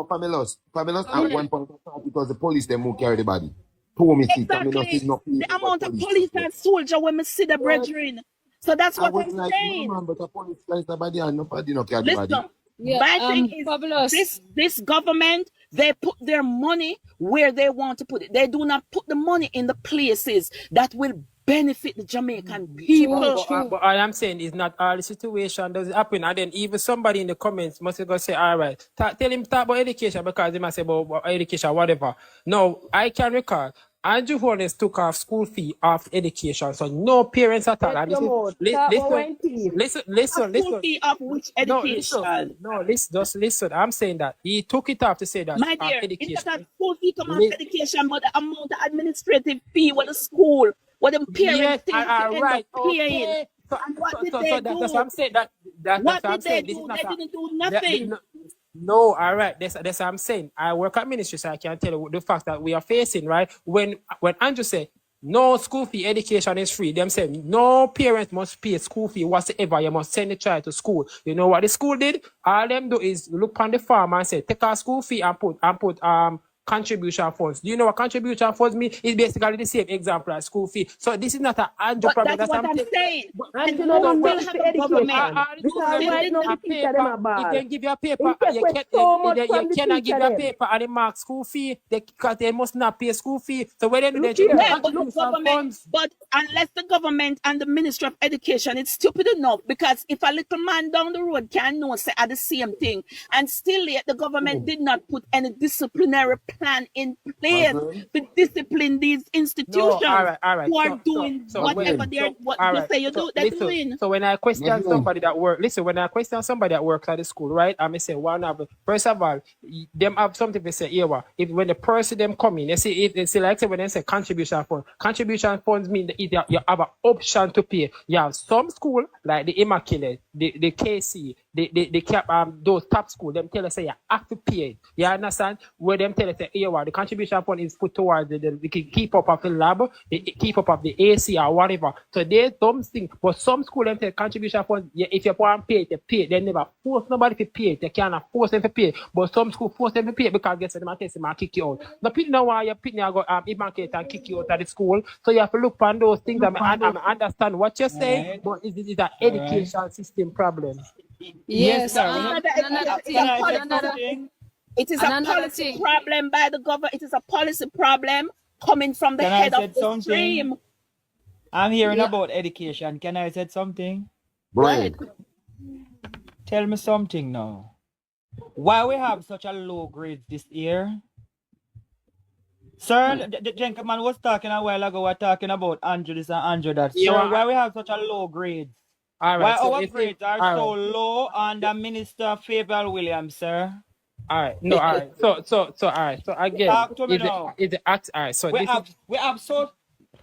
Fabulous. At one point it was the police them who carry the body. Exactly. The amount of police and soldier when me see the brethren. So that's what I'm saying. No, man, but the police carries the body and nobody no carry the body. Listen, my thing is this government, they put their money where they want to put it. They do not put the money in the places that will benefit the Jamaican people. But I am saying it's not all the situation does happen, and then even somebody in the comments must go say, all right, tell him talk about education because they must say about education, whatever. No, I can recall Andrew Holness took off school fee off education, so no parents at all. And listen. School fee of which education? Listen. I'm saying that he took it off to say that. My dear, education. it's not school fee come off education, but the amount of administrative fee with the school, what the parents think to end up paying. So what did they do? That's what I'm saying. What did they do? They didn't do nothing. No, all right. That's what I'm saying. I work at ministry, so I can tell you the fact that we are facing, right? When Andrew said no school fee education is free, them say no parent must pay school fee whatsoever. You must send the child to school. You know what the school did? All them do is look on the farm and say take our school fee and put contribution funds. Do you know what contribution funds mean? It's basically the same example as school fee. So this is not an Andrew But problem. that's what I'm saying. And And no we one still wants have to a government. education. Because Still right in now the the teacher them a If ball. they give you a paper, They take away so much you from the cannot give teacher you a them. paper and they mark school fee because they must not pay school fee. So when they do Look they here. Yeah, but the contribution government, funds. but unless the government and the Ministry of Education, it's stupid enough because if a little man down the road can know say are the same thing, and still yet the government did not put any disciplinary plan in place to discipline these institutions No, all right. who are doing whatever they're what all you right. say you So do, they're listen. doing. So when I question somebody that work, listen. When I question somebody that works at the school, right? I may say one of first of all, them have something to say. Yeah, if when the person them come in, they say if they say like say when they say contribution funds mean that you have an option to pay. You have some school like the Immaculate, the KC, the cap those top school. Them tell us say you have to pay it. You understand? Where them tell us say yeah, the contribution fund is put towards the keep up of the lab, the keep up of the AC or whatever. So there's something, but some school them say contribution funds. Yeah, if you want to pay it, they pay it. They never force nobody to pay it. They cannot force them to pay it. But some school force them to pay it because guess what? They might test them and kick you out. The people know why you're pitting go Immaculate and kick you out of the school. So you have to look on those things and understand what you're saying, but it's an education system problem. Yes, sir. It is a policy problem by the government. It is a policy problem coming from the head of the stream. I'm hearing about education. Can I say something? Right. Tell me something now. Why we have such a low grades this year? Sir, the gentleman was talking a while ago. We're talking about Andrew this and Andrew that. Sir, why we have such a low grades? All Why right, so our grades are so low under Minister Faber Williams, sir? All right, no, all right. So all right. So again, Talk to me now. Is the act all right? So we have so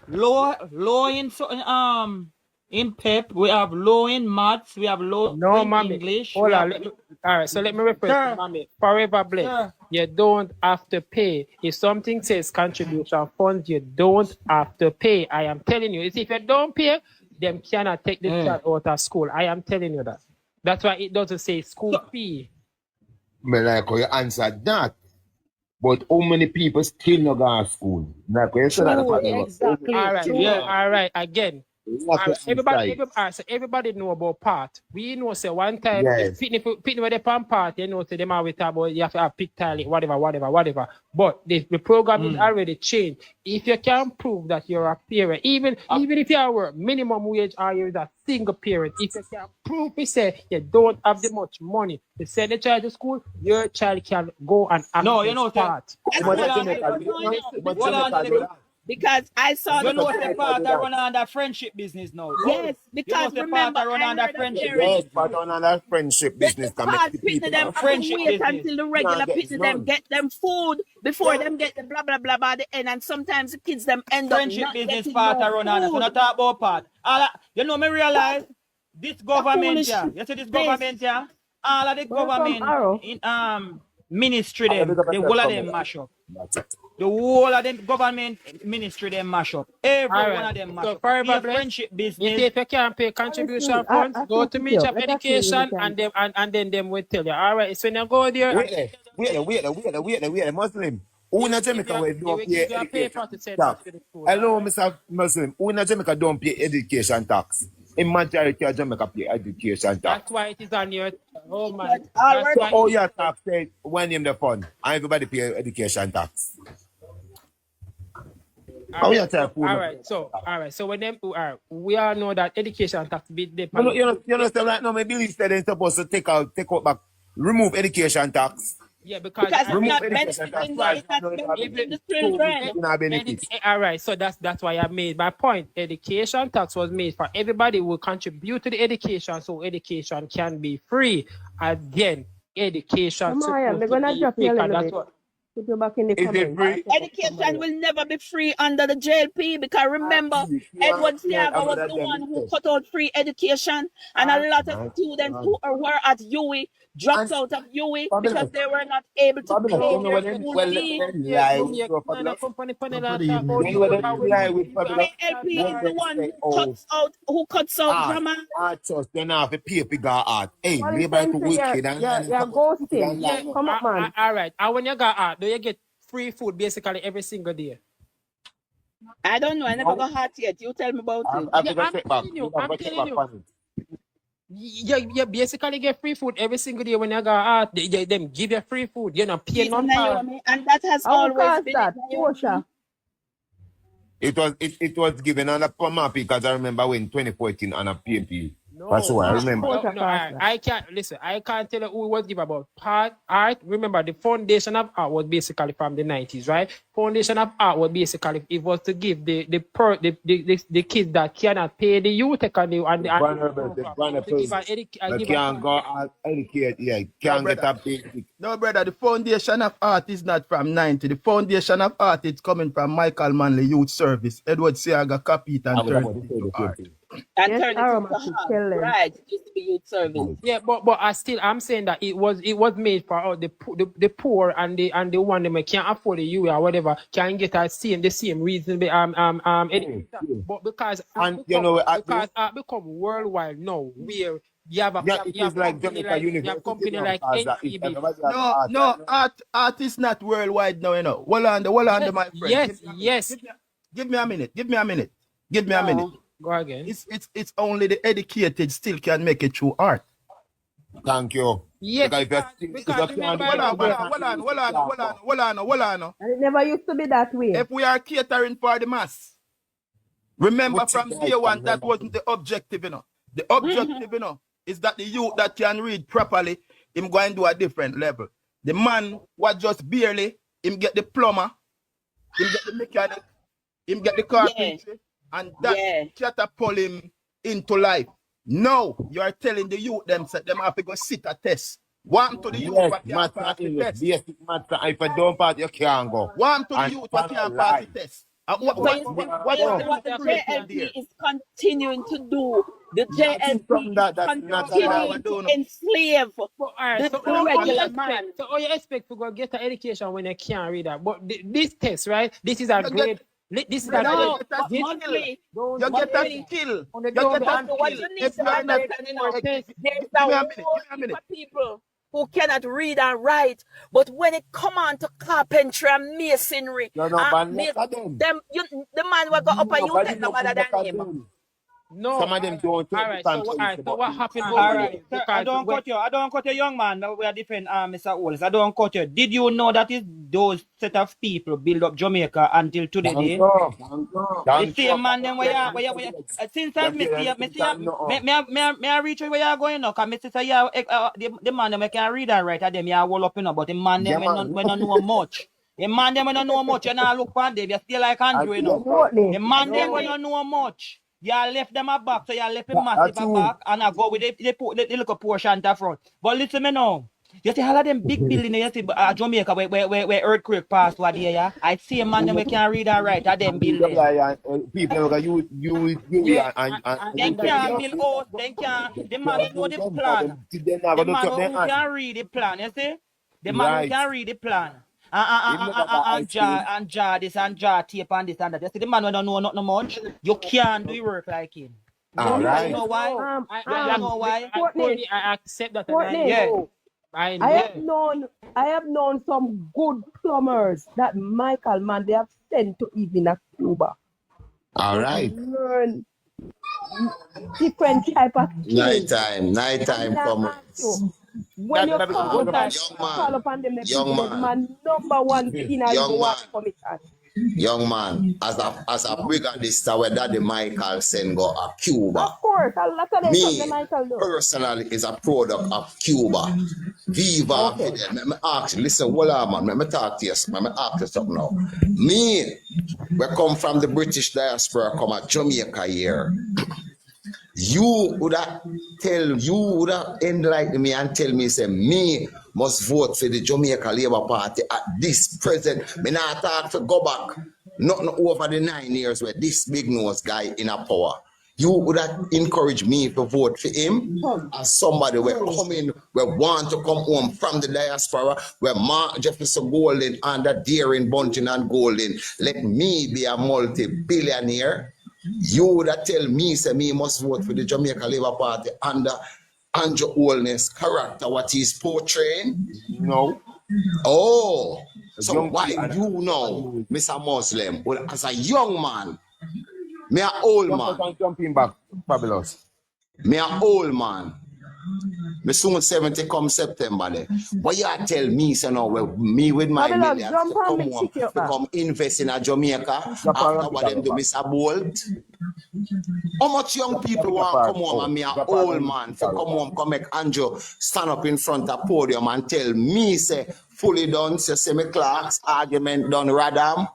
low in PEP, we have low in maths, we have low in English. Hold on. All right, so let me refer to mommy. Forever blessed. You don't have to pay. If something says contribution funds, you don't have to pay. I am telling you. If you don't pay, them cannot take the child out of school. I am telling you that. That's why it doesn't say school fee. Me like how you answered that. But how many people still not go to school? Like you said, Exactly. All right, all right. Again. So everybody know about part. We know say one time pitney with the pan part, you know, say them always talk about you have to have pick tile, whatever. But the program is already changed. If you can prove that you're a parent, even if you are minimum wage or you're a single parent, if you can prove you say you don't have the much money to send the child to school, your child can go and part. Because I saw the part that run under friendship business now. Yes, because remember, I run under friendship business. Part under friendship business. Them wait until the regular pitney them get them food before them get the blah blah blah by the end, and sometimes the kids them end up friendship business part I run under. So not talk about part. You know me realize this government here. You see this government here. All of the government in ministry them, the whole of them mash up. The whole of them government ministry them mash up. Every one of them mash up. So friendship business. If you can't pay contribution funds, go to Ministry of Education and then them will tell you. All right, so when you go there. Wait, Muslim. Who in Jamaica don't pay education tax? Hello, Mr. Muslim. Who in Jamaica don't pay education tax? In majority of Jamaica pay education tax. That's why it is on your. Oh my. So your tax say when in the fund, and everybody pay education tax. All right. So when them, we all know that education tax be dependent. You understand right now? My belief that they're supposed to take out back, remove education tax. Yeah, because remove education tax. All right, so that's why I made my point. Education tax was made for everybody who will contribute to the education, so education can be free. Again, education. We're gonna drop you a little bit. Put you back in the Is it comment. free? Education will never be free under the JLP because remember, Edward Siaga was the one who cut out free education, and a lot of students who were at UWI dropped out of UWI because they were not able to pay their school fees. JLP is the one who cuts out drama. Artists, they now have to pay bigger art. Hey, Well, labor listen to to wicked you're ghosting. Come up, man. All right. And when you got art, do you get free food basically every single day? I don't know. I never got hot yet. You tell me about it. I'm telling you. You basically get free food every single day when you got art. They them give you free food. You know, pay no tax. And that has always been that. It was given on a PMP because I remember when 2014 on a PNP. No, that's why I remember. I can't listen. I can't tell you who was given about art. Remember, the foundation of art was basically from the 90s, right? Foundation of art was basically it was to give the kids that cannot pay the youth can't go educate. Yeah, can't get a basic. No, brother, the foundation of art is not from 90. The foundation of art is coming from Michael Manley Youth Service. Edward Siaga copied and turned it into art. And turn it into art. Right, it used to be youth service. Yeah, but I'm saying that it was made for the poor and the one that can't afford the U or whatever can get the same reasonable but because art become worldwide now where you have a company like NPB. No, art is not worldwide now, you know. Hold on, my friend. Yes. Give me a minute. Go again. It's only the educated still can make it through art. Thank you. Yes, hold on. And it never used to be that way. If we are catering for the mass, remember from day one that wasn't the objective, you know. The objective, you know, is that the youth that can read properly, him going to a different level. The man was just barely, him get the plumber, him get the mechanic, him get the carpentry. And that catapult him into life. No, you are telling the youth them have to go sit a test. One to the youth what can't pass the test. If I don't pass, you can't go. One to the youth what can't pass the test. What the JLP is continuing to do. The JLP continuing to enslave the regular man. So all you expect to go get an education when you can't read that. But this test, right? This is a grade. This is you get a skill. There's a people who cannot read and write, but when it come on to carpentry and masonry, the man will go up and you take no matter than him. No, some of them don't. All right, so what happened? All right, sir, I don't cut you, young man. We are different, Mr. Holness. I don't cut you. Did you know that is those set of people build up Jamaica until today? The same man them where since I miss I reach where you are going now? Cause Mr. The man them can read and write. Them you are all up in, but the man them we don't know much. The man them we don't know much. You now look for them. You still like Andrew, you know. The man them we don't know much. You left them a back, so you left him massive a back, and I go with the little portion at the front. But listen me now. You see all of them big buildings, you see Jamaica where earthquake passed over there, yeah? I see a man that can read and write at them buildings. People you and they can't build house, they can't. The man know the plan. The man who can read the plan, you see? The man who can read the plan. And jar this and jar tape and this and that. You see the man when don't know nothing much, you can't do work like him. All right. You know why? You know why? I accept that. I have known some good plumbers that Michael man they have sent to even at Cuba. All right. Learn different type of skills. Nighttime plumbers. When you call upon them, man, number one thing I want commission. Young man, as a brigandista, where Daddy Michael send go to Cuba. Of course, a lot of them me Michael do. Personally is a product of Cuba. Viva. Okay. Let me ask you, listen, hold on, man. Let me talk to you. Let me ask you something now. Me, we come from the British diaspora, come at Jamaica here. You would have enlightened me and tell me, say, me, must vote for the Jamaica Labour Party at this present. Me not talk to go back. Nothing over the 9 years where this big nose guy in a power. You would have encouraged me to vote for him as somebody where coming, where want to come home from the diaspora, where Mark Jefferson Golden and that Deering, Bunting and Golden, let me be a multi-billionaire. You would have tell me, say me must vote for the Jamaica Labour Party under Andrew Holness character, what he's portraying? No. Oh, so why you know, Mr. Muslim, well, as a young man, me a old man. Jumping back, fabulous. Me a old man. Me soon 70 come September there. What you tell me, so now, well, me with my millions to come home, to come invest in a Jamaica after what them do, Mr. Bolt? How much young people want to come home and me a old man to come home, come make Andrew stand up in front of podium and tell me, say, fully done, say, semi Clark's argument done, Radam.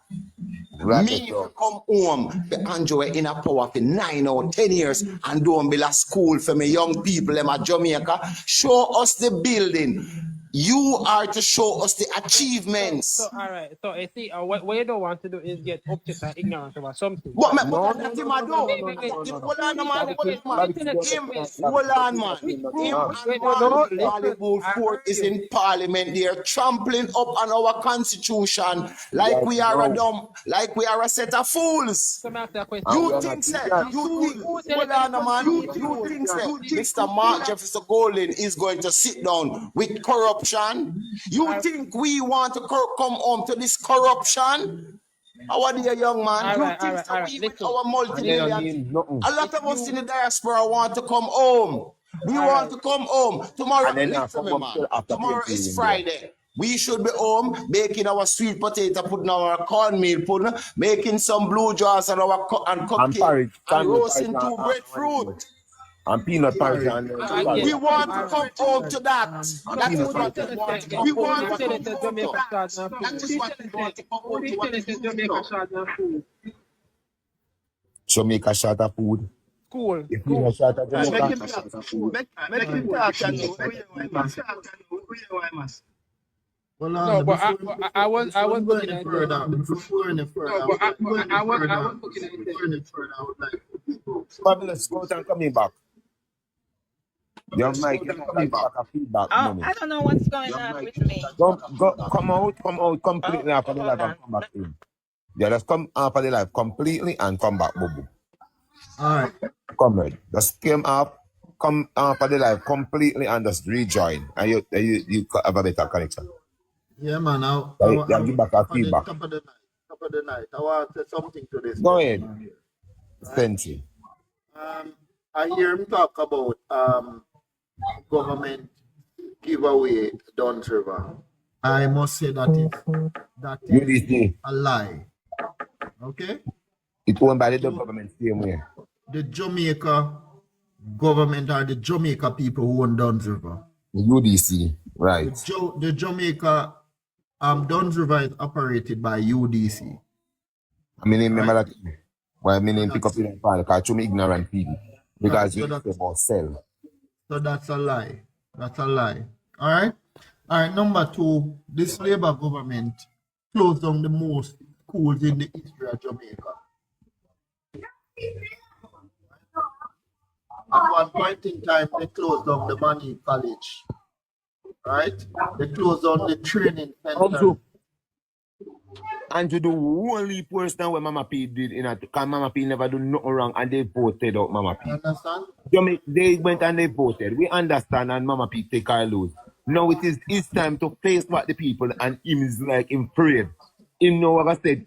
Me to come home for Andrew in a power for 9 or 10 years and don't build a school for me young people in Jamaica. Show us the building. You are to show us the achievements. So all right. So I see what you don't want to do is get upset and ignorant about something. What that him a do? Hold on, man. Hold on, man. Volleyball court is in Parliament. They are trampling up on our constitution like we are a dumb, like we are a set of fools. You think so? You think? Hold on, man. You think so? Mr. Mark Jefferson Golden is going to sit down with corruption? You think we want to come home to this corruption? How are you, young man? You think so we with our multi-millions? A lot of us in the diaspora want to come home. We want to come home. Tomorrow, listen me, man. Tomorrow is Friday. We should be home making our sweet potato pudding, our cornmeal pudding, making some blue jars and our cupcake, and roasting 2 breadfruit. And peanut porridge. We want to come home to that. That is what we want. We want to come home to that. That is what we want to come home to. Jamaica shot of food. Cool. If you have shot of Make him talk and know. Well, No, but I was looking at further. Before going further, No, but I was looking at it. I would like to fabulous, go and coming back. Your mic is coming back a feedback. Oh, I don't know what's going on with me. Come out completely after the live and come back in. Yeah, just come after the live completely and come back, Bobo. Alright. Come red. Just came up, come after the live completely and just rejoin. And you have a better connection. Yeah, man. I'll give back a feedback. Top of the night. I want to say something to this. Go ahead. Century. I hear him talk about government giveaway Duns River. I must say that is a lie. Okay? It won't by the government same way. The Jamaica government are the Jamaica people who own Duns River. The UDC, right. The Jamaica Duns River is operated by UDC. I mean, remember that. Why I mean, pick up in the file because I'm ignorant people. Because you say about sell. So that's a lie. That's a lie. All right. Number 2, this Labour government closed down the most schools in the history of Jamaica. At one point in time, they closed down the Money College. Right? They closed down the training center. And to the only person where Mama P did in it, because Mama P never do nothing wrong and they voted out Mama P. Understand? They went and they voted. We understand and Mama P take our lose. Now it is his time to face what the people and him is like him afraid. Him know what I said.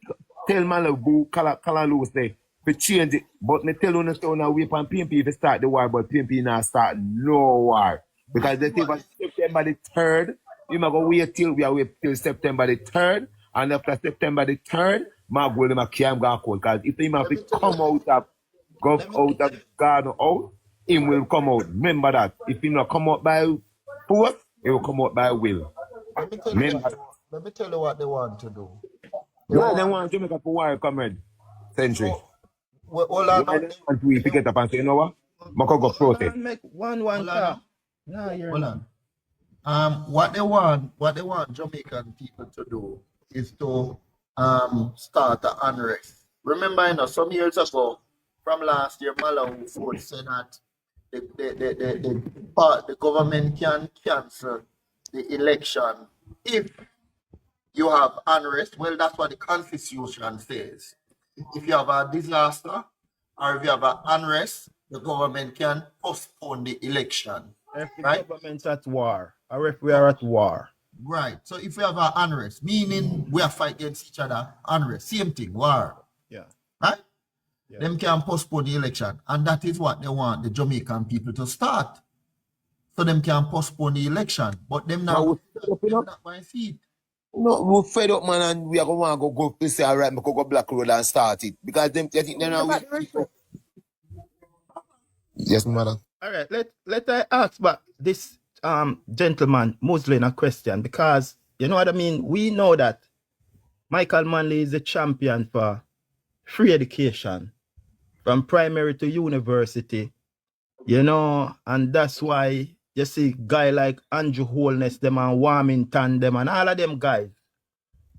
Tell Malabu, Kala Lou say, to change it. But me tell you so now we pan PNP to start the war, but PNP now start no war. Because they say was September the 3rd. You might go wait till September the 3rd. And after September the 3rd, my goal my camp going cold. Because if him have to come out of garden out, him will come out. Remember that. If he not come out by force, he will come out by will. Let me tell you what they want to do. They want Jamaica for war, comrade. Century. Hold on. And we pick it up and say, you know what? I'm going to go protest. Make one talk. No, you're Hold on. What they want Jamaican people to do is to start an unrest. Remember, some years ago, from last year, Malawi Ford said that the government can cancel the election if you have unrest. Well, that's what the Constitution says. If you have a disaster or if you have an unrest, the government can postpone the election. If the right? government's at war, or if we are at war. Right. So if we have an unrest, meaning we are fighting against each other, unrest, same thing, war. Yeah. Right? Yeah. Them can postpone the election. And that is what they want the Jamaican people to start. So them can postpone the election. But them not going to see it. No, we're fed up, man, and we are going to go to say, all right, we go Black Road and start it. Because them, I think they're not... Yes, mother. All right, let I ask back this gentleman, Muslim, a question, because you know what I mean? We know that Michael Manley is a champion for free education from primary to university, you know, and that's why you see guy like Andrew Holness, them and Warmington, them and all of them guys.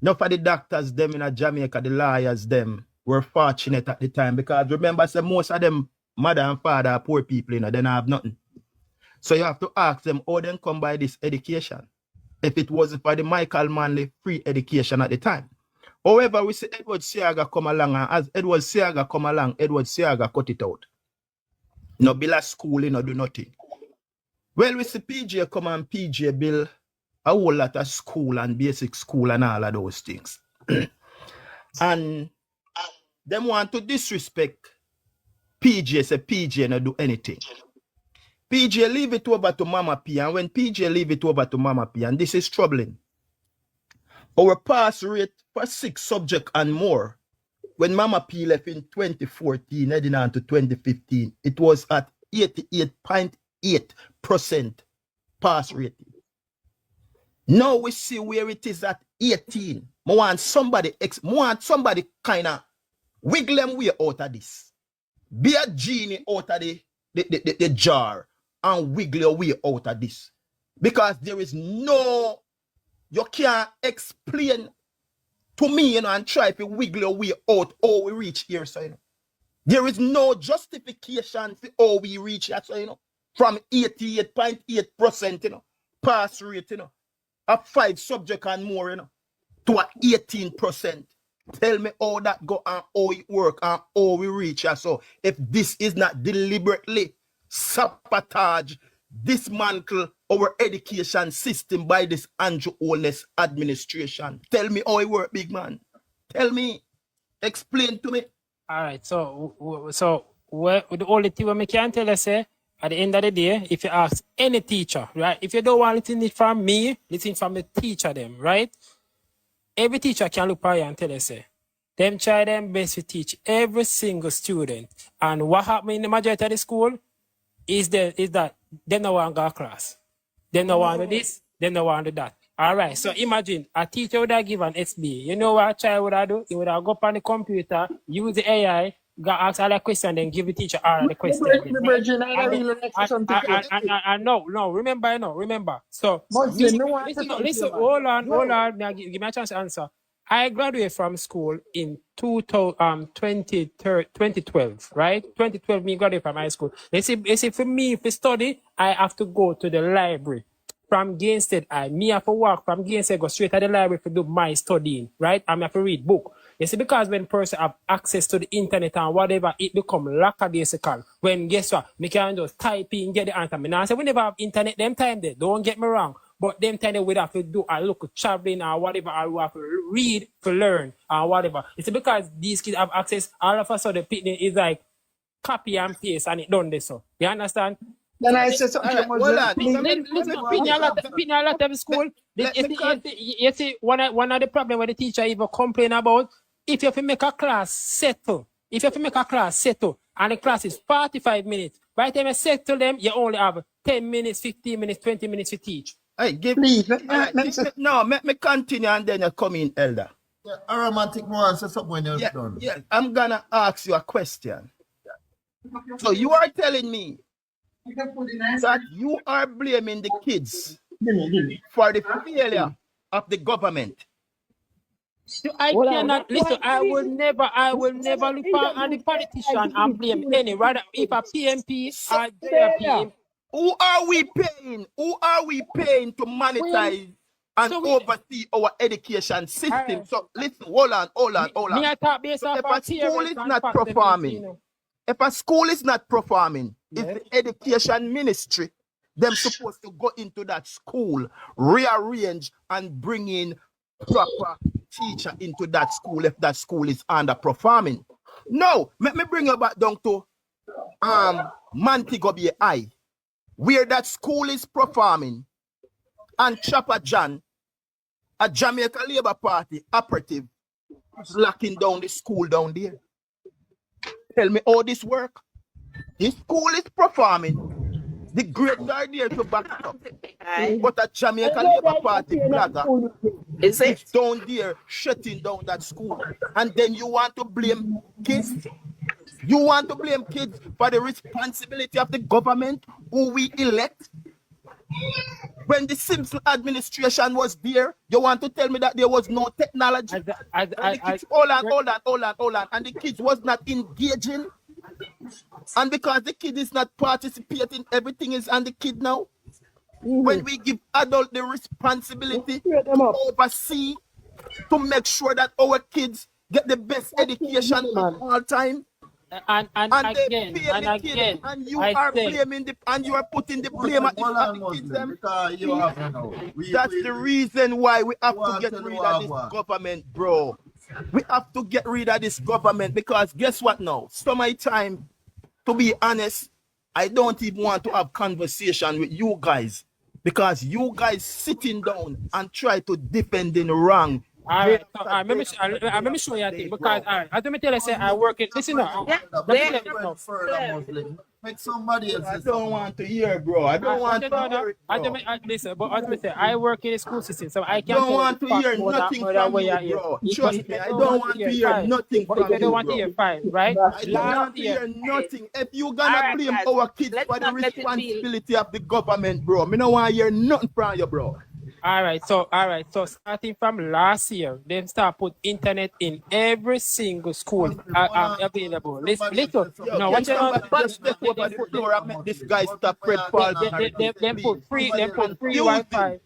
Enough of the doctors, them in Jamaica, the lawyers, them were fortunate at the time because remember, say most of them mother and father are poor people, you know, they don't have nothing. So you have to ask them how they come by this education. If it wasn't for the Michael Manley free education at the time. However, we see Edward Seaga come along, and as Edward Seaga come along, Edward Seaga cut it out. No bill a school, no do nothing. Well, we see PJ come and PJ bill a whole lot of school and basic school and all of those things. And them want to disrespect PJ, say PJ no do anything. PJ leave it over to Mama P, and when PJ leave it over to Mama P, and this is troubling, our pass rate for 6 subjects and more, when Mama P left in 2014, heading on to 2015, it was at 88.8% pass rating. Now we see where it is at 18. I want somebody kind of wiggle them way out of this. Be a genie out of the jar and wiggle your way out of this. Because there is no, you can't explain to me, you know, and try to wiggle your way out how we reach here, so you know. There is no justification for how we reach that, so you know. From 88.8%, you know, pass rate, you know, of 5 subjects and more, you know, to 18%. Tell me how that go and how it work and how we reach here. So if this is not deliberately sabotage, dismantle our education system by this Andrew Holness administration. Tell me how it work, big man. Tell me. Explain to me. All right. So the only thing we can tell us, at the end of the day, if you ask any teacher, right? If you don't want to listen from me, listen from the teacher them, right? Every teacher can look at you and tell us, them try them best to teach every single student. And what happened in the majority of the school is that they don't want to go to class. They don't want to do this, they don't want to do that. All right, so imagine a teacher would have given SB. You know what a child would have do? He would have go up on the computer, use the AI, go ask all the questions, then give the teacher all the questions. No, remember. So, listen, hold on. Now, give me a chance to answer. I graduated from school in 2012, right? 2012, me graduated from high school. You see, for me, to study, I have to go to the library. From Gainstead, I have to walk from Gainstead, go straight to the library to do my studying, right? I have to read book. You see, because when person have access to the internet and whatever, it become lackadaisical. When guess what? Me can just type in, get the answer. Me now say we never have internet them time there. Don't get me wrong. But them time they would have to do a look traveling or whatever, or we have to read to learn or whatever. It's because these kids have access, all of a sudden the picnic is like copy and paste and it done this so. You understand? Then I say something. Listen, opinion a lot of school. You see, one of the problems where the teacher even complain about, if you have to make a class settle, and the class is 45 minutes, by the time you settle them, you only have 10 minutes, 15 minutes, 20 minutes to teach. Hey, let me continue and then you come in, Elder. Yeah, a romantic man says something when you're done. Yeah, I'm gonna ask you a question. So you are telling me that you are blaming the kids for the failure of the government. I cannot listen. I will never look on the politician and blame any. Rather, if a PNP or JLP. Who are we paying? Who are we paying to monetize and oversee our education system? So listen, hold on. Me I talk based off If a school is not performing, it's the education ministry. Them supposed to go into that school, rearrange and bring in proper teacher into that school if that school is underperforming. No, let me bring you back down to Montego Bay High, where that school is performing, and Chopper John, a Jamaica Labour Party operative, is locking down the school down there. Tell me how this work. This school is performing. The grades are there to back it up. But a Jamaica Labour Party blogger is down there shutting down that school. And then you want to blame kids? You want to blame kids for the responsibility of the government who we elect? When the Simpson administration was there, you want to tell me that there was no technology? Hold on. And the kids was not engaging? And because the kid is not participating, everything is on the kid now. When we give adults the responsibility to oversee, to make sure that our kids get the best education at all time, and you are blaming and you are putting the blame at the kids. That's the reason why we have to get rid of this government, bro. We have to get rid of this government because guess what now? Summertime, to be honest, I don't even want to have conversation with you guys because you guys sitting down and try to defend the wrong. All right, let me show you a thing because as me tell you, say I work it. Listen now. Make somebody else. I don't want to hear, bro. I don't want to hear. Listen, but as me say, I work in the school system, so I can't. Don't want to hear nothing from you, bro. Trust me, I don't want to hear nothing from you, bro. You don't want to hear fine, right? I don't want to hear nothing. If you gonna blame our kids for the responsibility of the government, bro, me don't want to hear nothing from you, bro. All right, so starting from last year, they start put internet in every single school available. Listen, no, what you know? This guy stop Fred Paul. They put free Wi-Fi.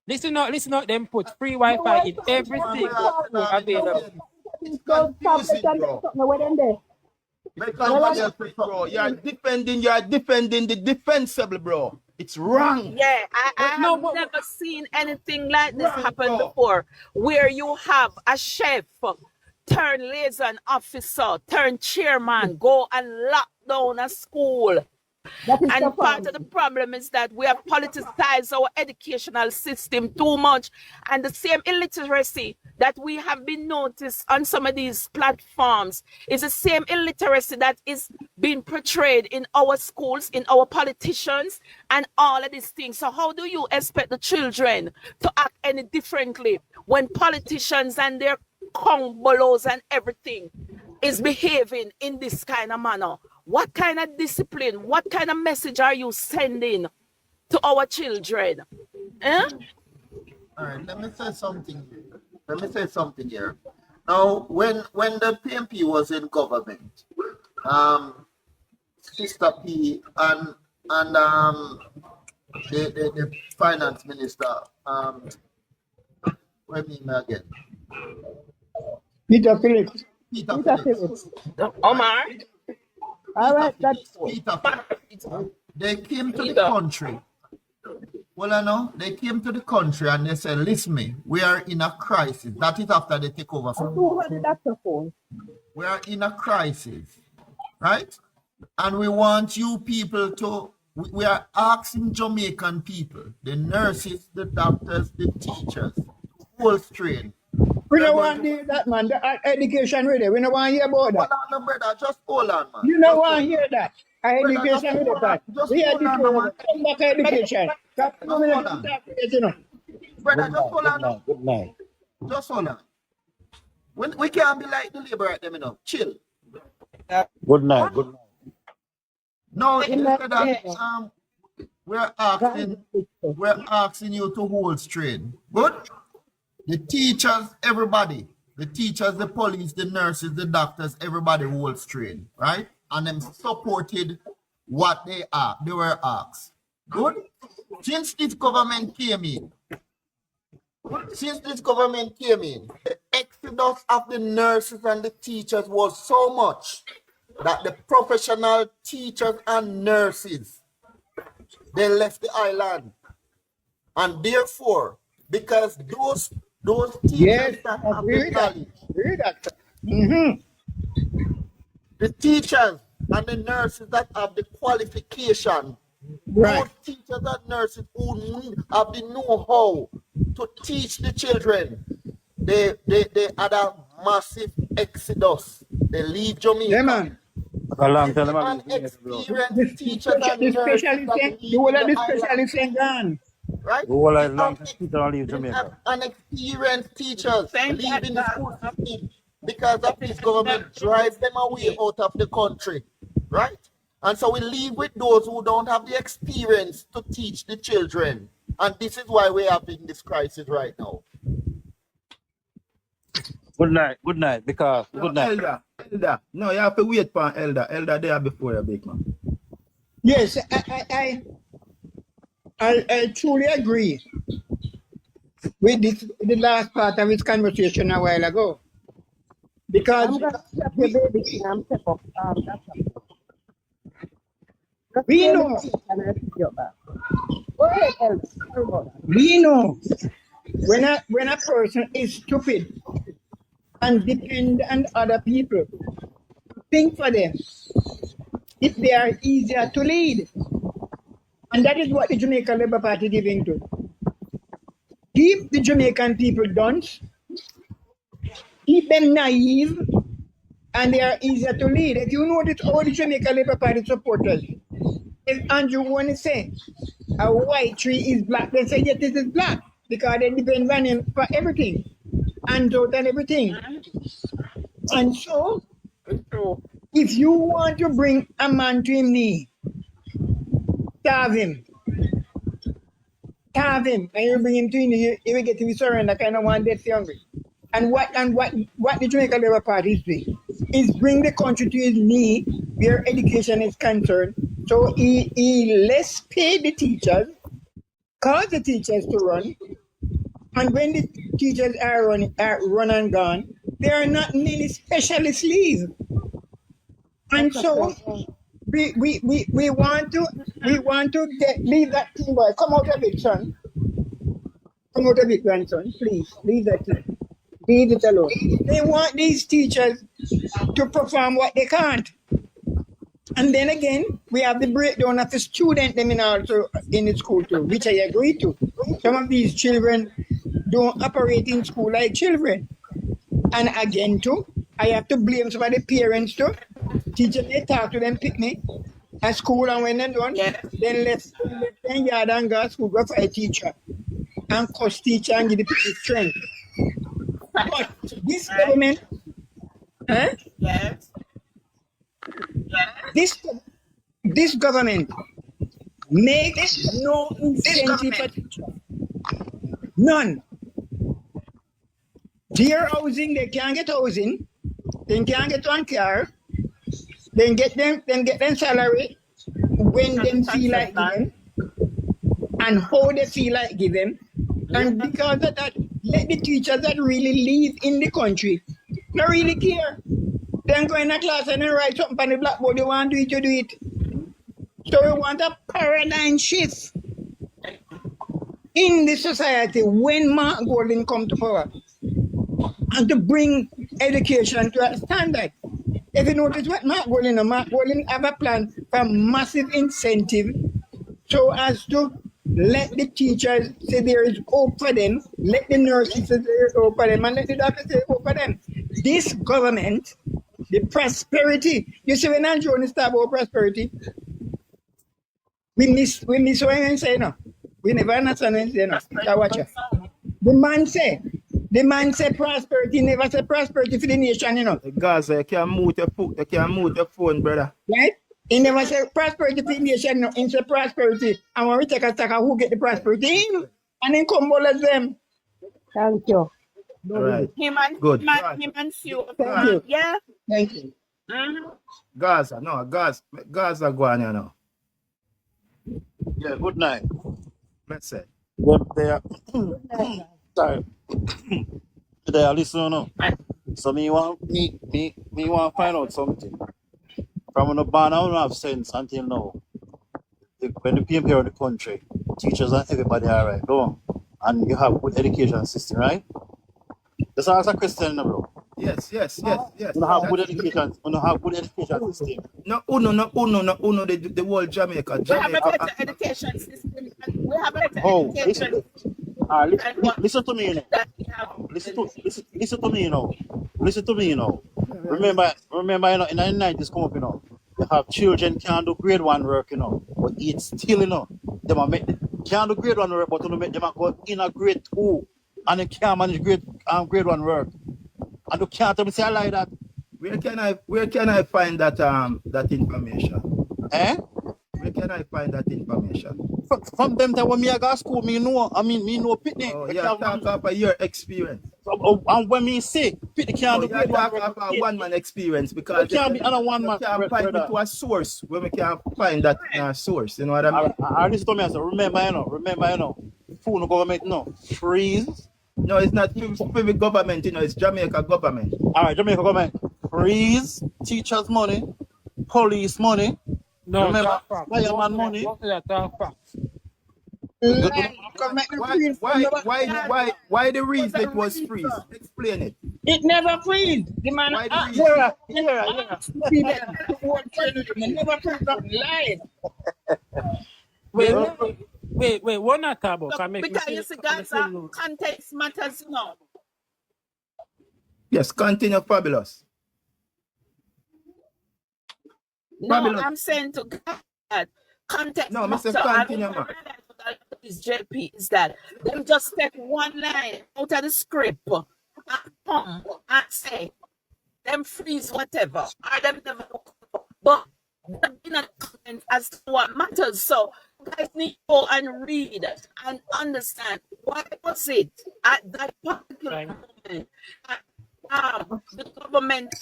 Listen up, them put free Wi-Fi in every single school available. Bro, you're defending the defensible, bro. It's wrong. Yeah, I have never seen anything like this happen before, where you have a chef turn liaison officer, turn chairman, go and lock down a school. And part of the problem is that we have politicized our educational system too much, and the same illiteracy that we have been noticed on some of these platforms is the same illiteracy that is being portrayed in our schools, in our politicians, and all of these things. So how do you expect the children to act any differently when politicians and their congbolos and everything is behaving in this kind of manner? What kind of discipline, what kind of message are you sending to our children? All right, let me say something here. Now, when the PNP was in government, Sister P and the finance minister, what name again? Peter Phillips. Omar. All right, that's they came to the country. Well, I know they came to the country and they said, "Listen, me, we are in a crisis." That is after they take over from. We are in a crisis, right? And we want you people to. We are asking Jamaican people, the nurses, the doctors, the teachers, whole strain. We don't want to hear that, man. The education ready. We don't want to hear about that. No, brother, just hold on, man. You don't want to hear that. Education ready, man. We education. Just hold on. Brother, just hold on. Good night. Just hold on. We can't be like the labor at them, you know. Chill. Good night. Good night. No, instead of we're asking you to hold straight. Good? The teachers, everybody. The teachers, the police, the nurses, the doctors, everybody hold straight, right? And them supported what they were asked. Good? Since this government came in, the exodus of the nurses and the teachers was so much that the professional teachers and nurses, they left the island. And therefore, because those teachers that have the knowledge, the teachers and the nurses that have the qualification, those teachers and nurses who have the know-how to teach the children, they had a massive exodus. They leave Jamaica. Yeah, man. Experienced teachers and nurses that leave the island. Right? Unexperienced teachers leaving the school system because of this government drives them away out of the country. Right? And so we leave with those who don't have the experience to teach the children. And this is why we're having this crisis right now. Good night, because good night. Elder. No, you have to wait for Elder. Elder there before you big man. Yes, I truly agree with this, the last part of his conversation a while ago. Because we know when a person is stupid and depend on other people, think for them if they are easier to lead. And that is what the Jamaican Labour Party is giving to. Keep the Jamaican people dunce, keep them naive, and they are easier to lead. If you notice all the Jamaican Labour Party supporters, if Andrew want to say a white tree is black, they say yes, this is black, because they depend on him for everything, and out and everything. And so, if you want to bring a man to his knee, starve him, and you bring him to him, he will get to be surrender, kind of one death hungry. And what the Jamaica Labour Party is doing is bring the country to his knee where education is concerned. So he less pay the teachers, cause the teachers to run, and when the teachers are run and gone, there are not many specialists leave. And so we want to leave that thing, boy. Come out of it, son. Come out of it, grandson. Please leave that thing. Leave it alone. They want these teachers to perform what they can't. And then again, we have the breakdown of the student them also in the school too, which I agree to. Some of these children don't operate in school like children. And again too, I have to blame some of the parents too. Teachers, they talk to them picnic at school, and when they're done, then let's them yard and go to school, go for a teacher and cost teacher and give the people strength. But this government, this government makes no incentive for teachers. None. Their housing, they can't get housing, they can't get one car, then get them salary when them feel like give them, and how they feel like give them. And because of that, let the teachers that really live in the country not really care. Then go in a class and then write something on the blackboard, you want to do it, you do it. So we want a paradigm shift in the society when Mark Golding come to power, and to bring education to a standard. If you notice what Mark Golding have a plan for massive incentive so as to let the teachers say there is hope for them, let the nurses say there is hope for them, and let the doctors say hope for them. This government, the prosperity, you see when Andrew talk about prosperity, we miss what he say no. We never understand what he say no. So watch it. The man say prosperity, never say prosperity for the nation, you know. Gaza, you can't mute your phone, brother. Right? He never said prosperity for the nation, no. He said prosperity. And when we take a stock, who get the prosperity? Him. And then come all of them. Thank you. All right. Him and Good. him and few. Thank you. Yeah. Thank you. Gaza, no, Gaza go on here now. Yeah, good night. Let's say. They are, sorry. They are listening now. So me want find out something. From the barn, I don't have sense until now. When the PNP are in the country, teachers and everybody are right, no? And you have good education system, right? Just ask a question, bro. Yes. You have good education. You have good education system. No, the whole Jamaica. We have a better education system. We have a better education. Listen to me, you know. Listen to me, you know. Listen to me, you know. Remember, you know, in the 90s come up, you know. You have children can't do grade 1 work, you know. But it's still, you know. They can't do grade 1 work, but you make them go in a grade 2 and they can't manage grade 1 work. And you can't tell me say I like that. Where can I find that that information? Where can I find that information? From them that when me I go to school, me know Pitney. Oh, yeah, talk about your experience. And when me say Pitney can't do grade 1 work, one man experience because you can't be another one man. Can't find it to a source when we can't find that source. You know what I mean? I listen to me. I say remember, you know, food no government no freeze. No, it's not private government, you know, it's Jamaica government. All right, Jamaica government. Freeze teachers' money, police money. No, remember, fireman money. Why the reason it was freeze? Explain it. It never freeze. The man never freeze up line. Wait, what not about? Because you see, guys, context matters now. Yes, continue, Fabulous. No, I'm saying to God, context no, matters. Mr. Continue, man. This JP is that them just take one line out of the script and pump and say them freeze whatever or them never, but in a content as to what matters. So guys need to go and read and understand what was it at that particular moment. The government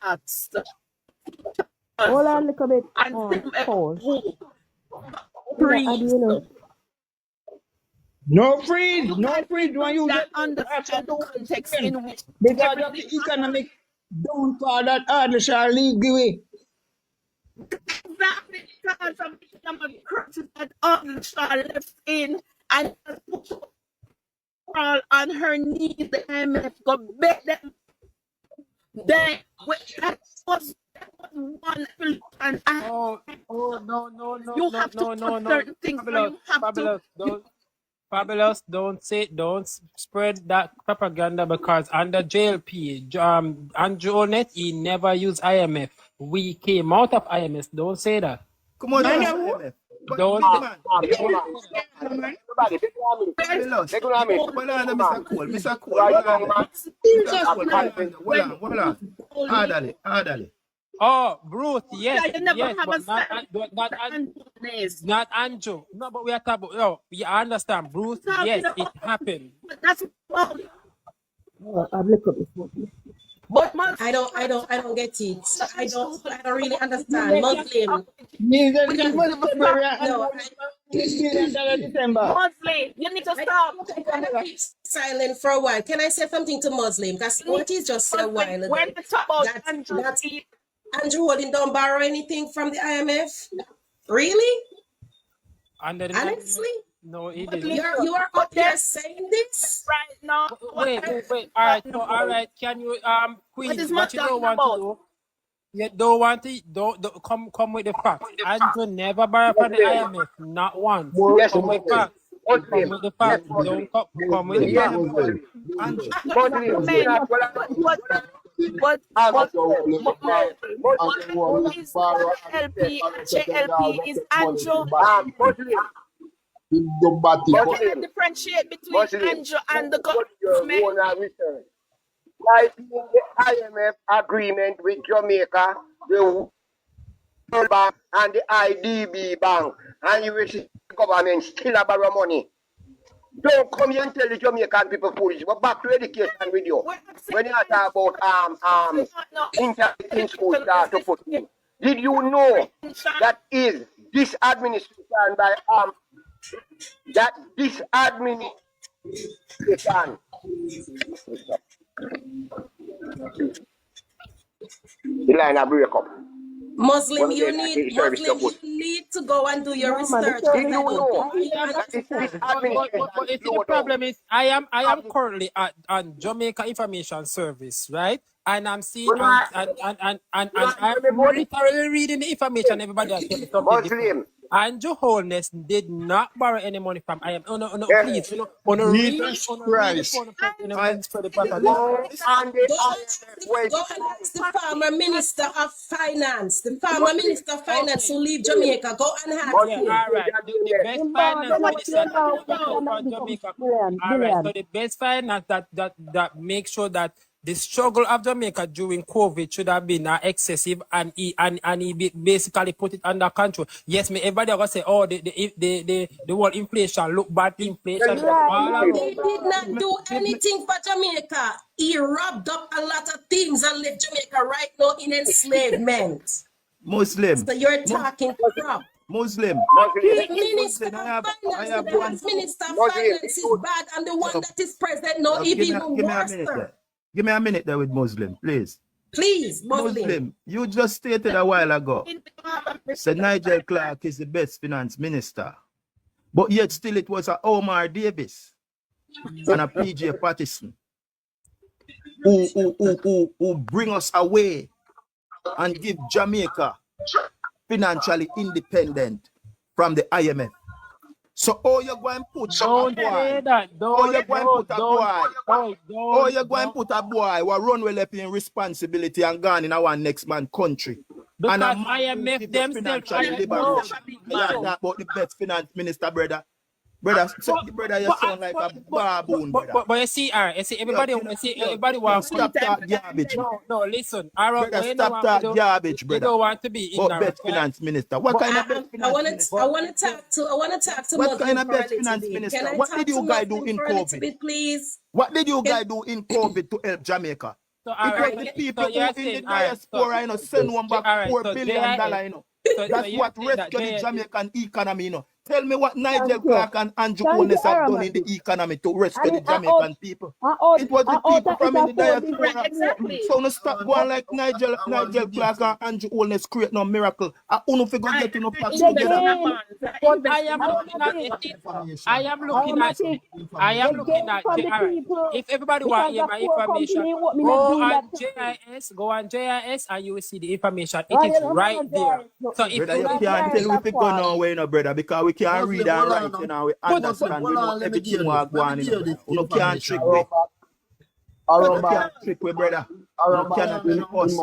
asked. Hold on a little bit. No freeze. When you that understand the context in which because of the economic downfall that hardly shall lead the way. Exactly because of the economic crisis that hardly shall left in and crawl on her knees, the IMF go beg them. Then that was one and no, you have to put certain things where you have to. Fabulous, don't spread that propaganda because under JLP, Andrew Net, he never used IMF. We came out of IMF. Don't say that. Come on, IMF. Don't. Mr. Cole. Hold on. Hardly. Oh, Bruce, yes, you never yes, have but not Andrew. No, but we are talking. No, we understand, Bruce. Yes, it happened. That's I've but I don't get it. I don't really understand. Muslim. Muslim, you need to stop. Silent for a while. Can I say something to Muslim? Because what he just said a while ago. When it's about Andrew Holding don't borrow anything from the IMF? Really? Honestly? No, he didn't. You are up there saying this? Right now. Wait. All right. Can you Queen, what you don't want to do? You don't want to come with the facts. Andrew never borrowed from the IMF, not once. Yes, come with facts. Come with the facts. Don't come with the facts. But JLP is Andrew. Differentiate between Andrew and the government. Like the IMF agreement with Jamaica, Bank and the IDB Bank, and you will see the government still borrow money. Don't come here and tell the Jamaican people foolish. But back to education with you. When you talk about internet in school start to put in. Did you know that is this administration by that this administration the line of break up. Muslim, you need to go and do your research. Did you know that this administration? But you see, the problem is, I am currently on Jamaica Information Service, right? And I'm seeing and I'm literally reading the information everybody has said something different. And Holness did not borrow any money from I am please, read Go and ask the former Minister of Finance. The former Minister of Finance who leave Jamaica. Go and ask him. All right. The best finance minister for Jamaica. All right. So the best finance that makes sure that the struggle of Jamaica during COVID should have been excessive, and he basically put it under control. Yes, everybody are gonna say, oh, the word inflation look bad. Inflation. He did not do anything for Jamaica. He robbed up a lot of things and left Jamaica right now in enslavement. Muslim. So you're talking crap. Muslim. The Minister of Finance, the Vice Minister of Finance is bad, and the one that is present now is even worse. Give me a minute there with Muslim, please. Please, Muslim. You just stated a while ago, said Nigel Clark is the best finance minister. But yet still it was a Omar Davis and a PJ Patterson who bring us away and give Jamaica financially independent from the IMF. So all you're going to put don't say that. You're going to put a boy who run well up in responsibility and gone in our next man country. Because and IMF themselves about the best finance minister, brother. Brother, you sound like a baboon, brother. But you see, everybody wants to stop that garbage. No, listen. Brother, stop that garbage, brother. You don't want to be in best finance minister. What kind of best finance minister? I want to talk to what kind of best finance minister? What did you guys do in COVID? Please. What did you guys do in COVID to help Jamaica? It was the people who in the diaspora, send one back $4 billion, That's what rescued the Jamaican economy, Tell me what Nigel Clark and Andrew Holness have done in the economy to rescue the Jamaican people. It was the people from in the diaspora. Exactly. So no stop going like Nigel Clark and Andrew Holness create no miracle. I don't figure get no packs together. But I am looking at if everybody want to hear my information, go on JIS and you will see the information. It is right there. So if brother, you can't tell we go nowhere, brother, because we can't read and write, we understand, we know everything what go on, You can't trick me. You can't trick me, brother. You cannot trick us.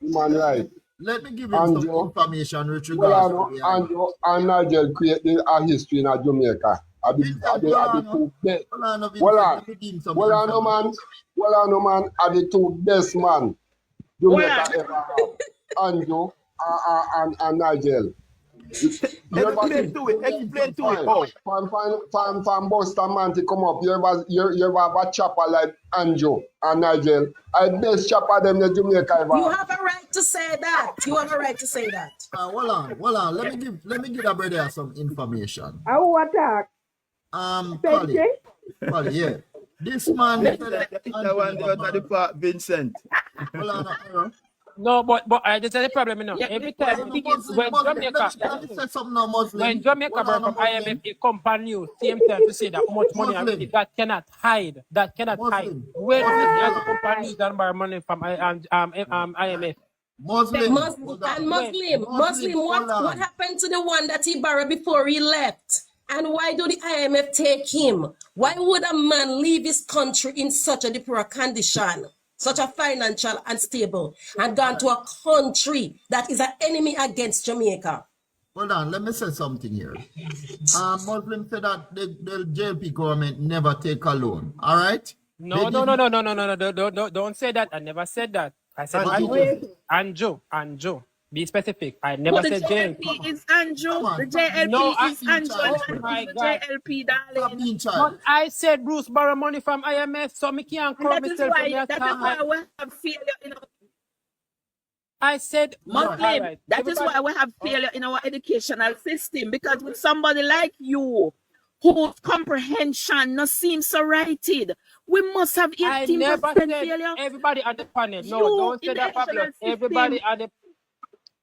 Human right. Let me give you some information with regards to Andrew and Nigel created a history in Jamaica. I be two best. Well on, man. Are the two best man Jamaica ever have. Andrew and Nigel. Explain to it. Oh. From Boston man to come up. You have a chopper like Andrew and Nigel. I best chopper them the Jamaica ever. You have a right to say that. Hold on. Let me give a brother some information. I will attack. Polly, yeah. This man Vincent. Hold on. No, but this is the problem, Every time when Jamaica borrow from IMF, it comes on news, same time to say that how much money that cannot hide. Where does it come on news and borrow money from IMF? Muslim, what happened to the one that he borrowed before he left? And why do the IMF take him? Why would a man leave his country in such a deplorable condition? Such a financial unstable, and gone to a country that is an enemy against Jamaica. Hold on, let me say something here. Muslims say that the JLP government never take a loan. All right? No. Don't say that. I never said that. I said Andrew. Be specific. I never But the said jail. JLP is Andrew. Come on, The stop being, No, JLP I. is Andrew, and Oh Andrew my is the God. JLP, stop darling. being But childish. I said Bruce borrow money from IMF, so me can't And curb that is myself from why that time. we have failure in our I said, all Muslim. right. That is Everybody. why we have failure in our educational system. Because with somebody like you, whose comprehension not seems so righted, we must have I 18% never said failure. everybody at the panel. No, You don't say in the that, Pablo. educational Everybody system, at the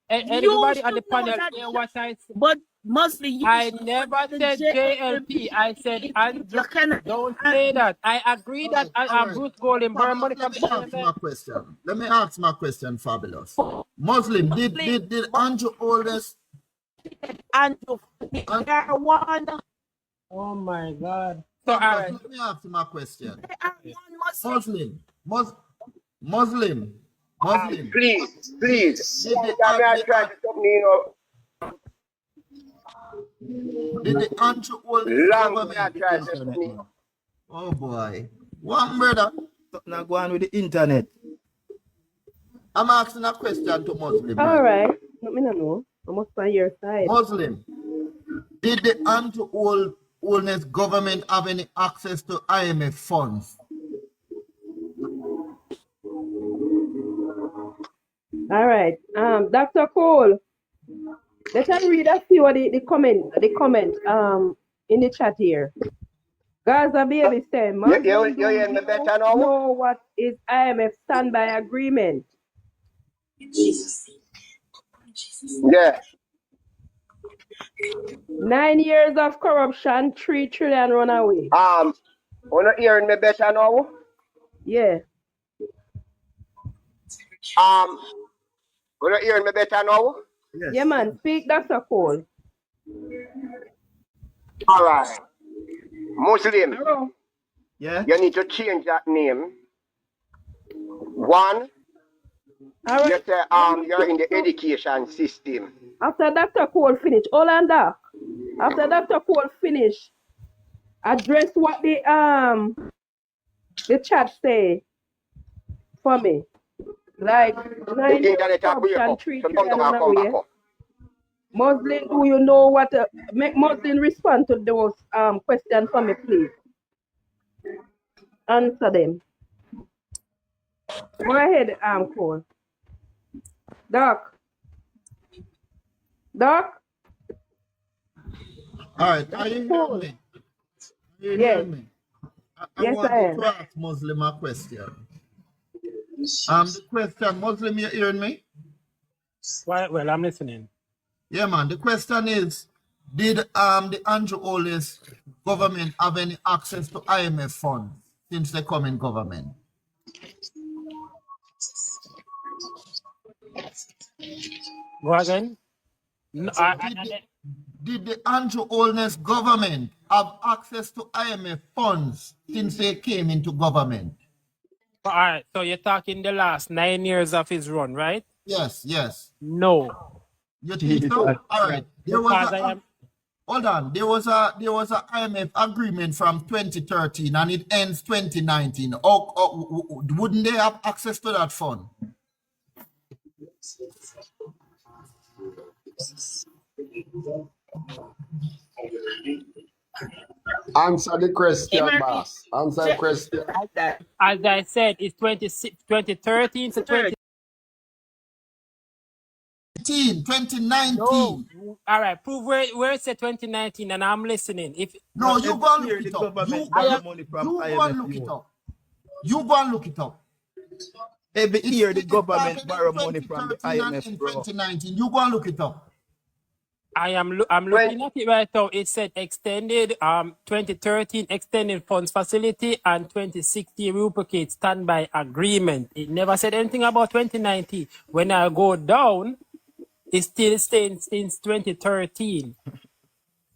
you everybody at the should know panel that. hear what I said. But mostly you I should know never that the said JLP. I said JLP, Andrew. you cannot. Don't say that. I agree that All right. Bruce Golden borrow money Let from me the ask IMF. my question. Let me ask my question, Fabulous. Muslim, did Andrew Holness Andrew, are one. Oh my God. So, all Fabulous, right. let me ask my question. They are one Muslim. Muslim. Please. Did Long time I try to stop me, you the Andrew Holness know. Long time I government? try to stop Internet, me. man. Oh boy. One brother. Now go on with the internet. I'm asking a question to Muslim. All Right? right. Let me know. I'm on your side. Muslim. Did the Andrew Holness government have any access to IMF funds? All right. Dr. Cole, let us read a few of the comment in the chat here. Gaza baby said, You Muslim hear me do better now? know what is IMF standby agreement. Yeah. 9 years of corruption, 3 trillion run away. You not hearing me better now? Yeah. You not hearing me better now? Yes. Yeah, man. Speak, Dr. Cole. All right. Muslim, Hello. Yeah. you need to change that name. One, All right. you say you're in the education system. After Dr. Cole finish, hold on, Doc. After Dr. Cole finish, address what the chat say for me. Like The 9 years internet a break corruption, up. 3 So come trillion down run and come back away. up. Muslim, do you know what? Make Muslim respond to those questions for me, please. Answer them. Go ahead, Cole. Doc. All right. Are you hearing me? Yes. I Yes, want I am. to ask Muslim a question. The question, Muslim, you hearing me? Well, I'm listening. Yeah, man. The question is, did the Andrew Holness government have any access to IMF funds since they come in government? Go again. No, Did the Andrew Holness government have access to IMF funds since they came into government? all right. So you're talking the last 9 years of his run, right? Yes. No. You think so? All right. Hold on. There was a IMF agreement from 2013 and it ends 2019. Wouldn't they have access to that fund? Answer the question, boss. Answer the question. As I said, it's 2013 to 2019. No. All right. Prove where it said 2019 and I'm listening. No, you go and look it up. Money from You go IMF and look it up. You go and look it up. Every year the government started borrow in money from the 2013 and IMF, in bro. 2019. You go and look it up. I'm looking at it right now. It said extended 2013 extended funds facility and 2016 ruplicate standby agreement. It never said anything about 2019. When I go down, it's still staying since 2013.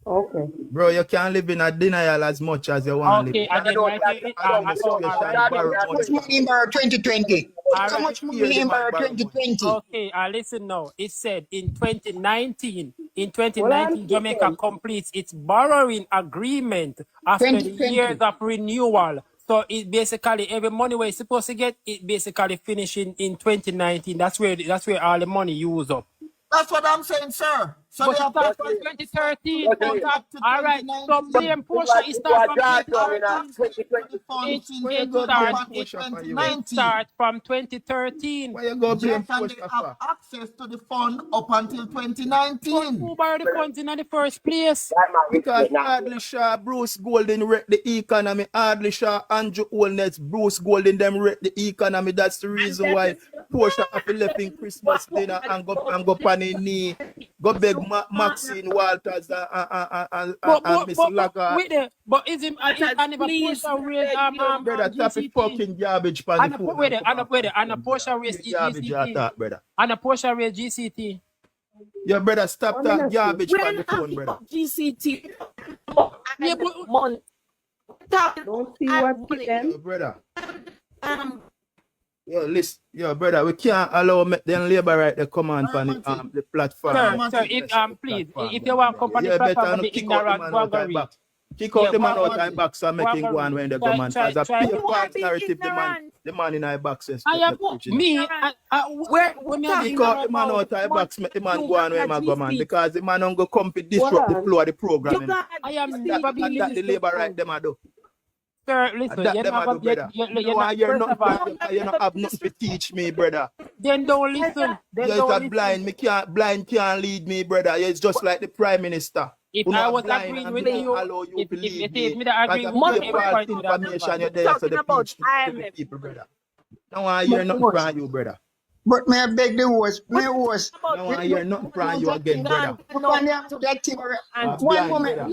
Okay. Bro, you can't live in a denial as much as you want to live. Okay, and then right here, How much money in borrow 2020? How much money in borrow 2020? Okay, listen now. It said in 2019, Well, Jamaica completes its borrowing agreement after the 2020. years of renewal. So it basically every money we're supposed to get, it basically finishing in 2019. That's where all the money used up. That's what I'm saying, sir. So But they it have to starts from pay 2013. But So it start, up to all right. So 2019. blame Portia. It starts was from drawing down in 2013. 2020. The fund since Where you It go up blame starts. until Portia for you? It 2019. starts from 2013. Where you go blame Yes, and they Portia have for? access to the fund up until But 2019. who borrowed the funds in the first place? That man is Because straight now. Hardly Shaw, Bruce Golden wreck the economy. Hardly Shaw, Andrew Holness, Bruce Golden them wreck the economy. That's the And reason that why is Portia have to left in Christmas dinner and go pan in knee. Go beg Maxine Walters and Miss Lagarde. Wait there. But is him? I never please Portia raised Brother, tap it GCT. fucking garbage pan the phone. Wait there. And a Portia raised Garbage you GCT. talk, brother. And a Portia raised GCT. Yeah, brother, stop that garbage we're pan the not phone, brother. GCT. Yeah, but Money. Don't see what money. them. Yo, brother. Yo, listen, yo, brother, we can't allow them labor right to come on the platform. Sir, please, if you want company yeah, platform better to be kick out the ignorant, man go out and of read. box. Kick out the man out of box and make Go him and go and read. when they come on. Because a pure false narrative, the man in our boxes. I am me. When Kick out the man out of box, make the man go and when go man. Because the man don't go come to disrupt the flow of the program. I am never been that the labor right them I do. Sir, listen, That them I do, brother. You're not have nothing to teach me, brother. Then don't listen. Then You're don't that listen. blind can't lead me, brother. It's just like the Prime Minister. If Who I not was blind agreeing and with me you, allow you to lead if me. I agree Because with you, false information you're there so the teach to the people, brother. Now I hear nothing from you, brother. But may I beg the worst? May I worst? Now I hear nothing from you again, brother. One moment.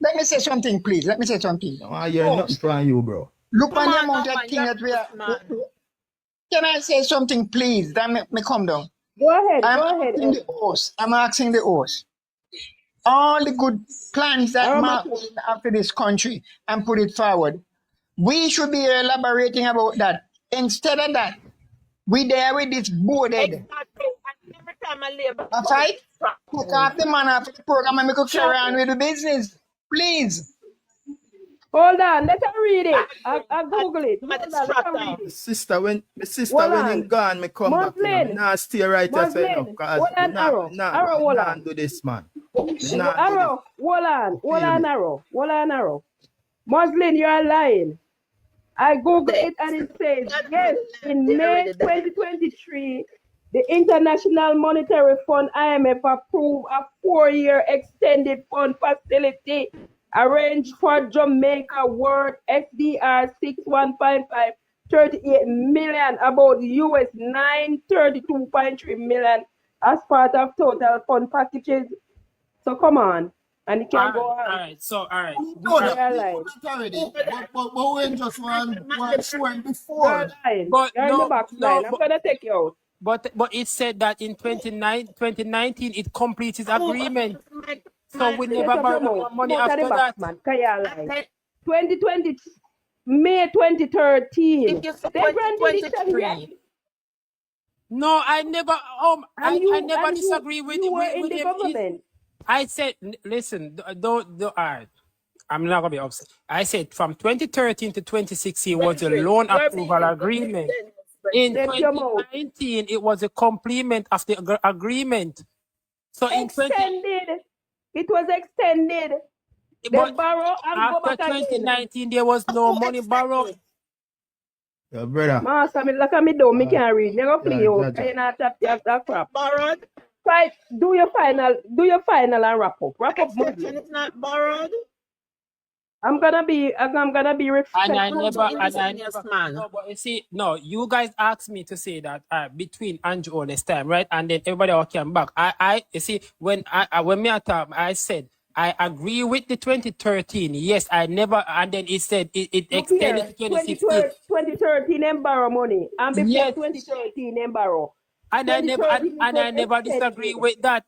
Let me say something, please. Let me say something. Now I hear nothing from you, bro. Look on the amount of thing that we are. Can I say something, please? That me come down. Go ahead. I'm asking the host. All the good plans that Mark put after this country and put it forward, we should be elaborating about that. Instead of that, we there with this boarded. Every time I labor, That's right. Take off the man after the program and we could carry on with the business. Please. Hold on, let her read it. I Google it. Hold on, let her read it. Sister, when him gone, me come back. Me nah stay right here say no, cause nah do this, man. Arrow, hold on, Arrow. Muslin, you are lying. I Google it and it says, yes, in May 2023, the International Monetary Fund, IMF, approved a 4-year extended fund facility arranged for Jamaica worth SDR 6155 38 million, about US 932.3 million as part of total fund packages. So come on. And it can go on. All right. But we just one showing before. But no, I'm gonna take you out. But it said that in 2019 it completes its agreement. So we never borrow more money after that. 2020, May 2013. No, I never. I never disagree with you were in the government. I said, listen, don't. I'm not gonna be upset. I said from 2013 to 2016 was a loan approval agreement. In 2019, it was a complement of the agreement. So it was extended. But borrow and after 2019, there was no money borrowed. Yeah, brother. Master, me look at me down, me can't read. Me go play you. You not that crap. Borrowed. Right, do your final and wrap up. It's not borrowed. I'm gonna be respectful. And I never. No, but you see, no, you guys asked me to say that between Andrew all this time, right? And then everybody all came back. You see, when me at I said I agree with the 2013. Yes, I never, and then it said it extended to 2016. 2013 and borrow money, and before 2013 and borrow. And I never disagree with that.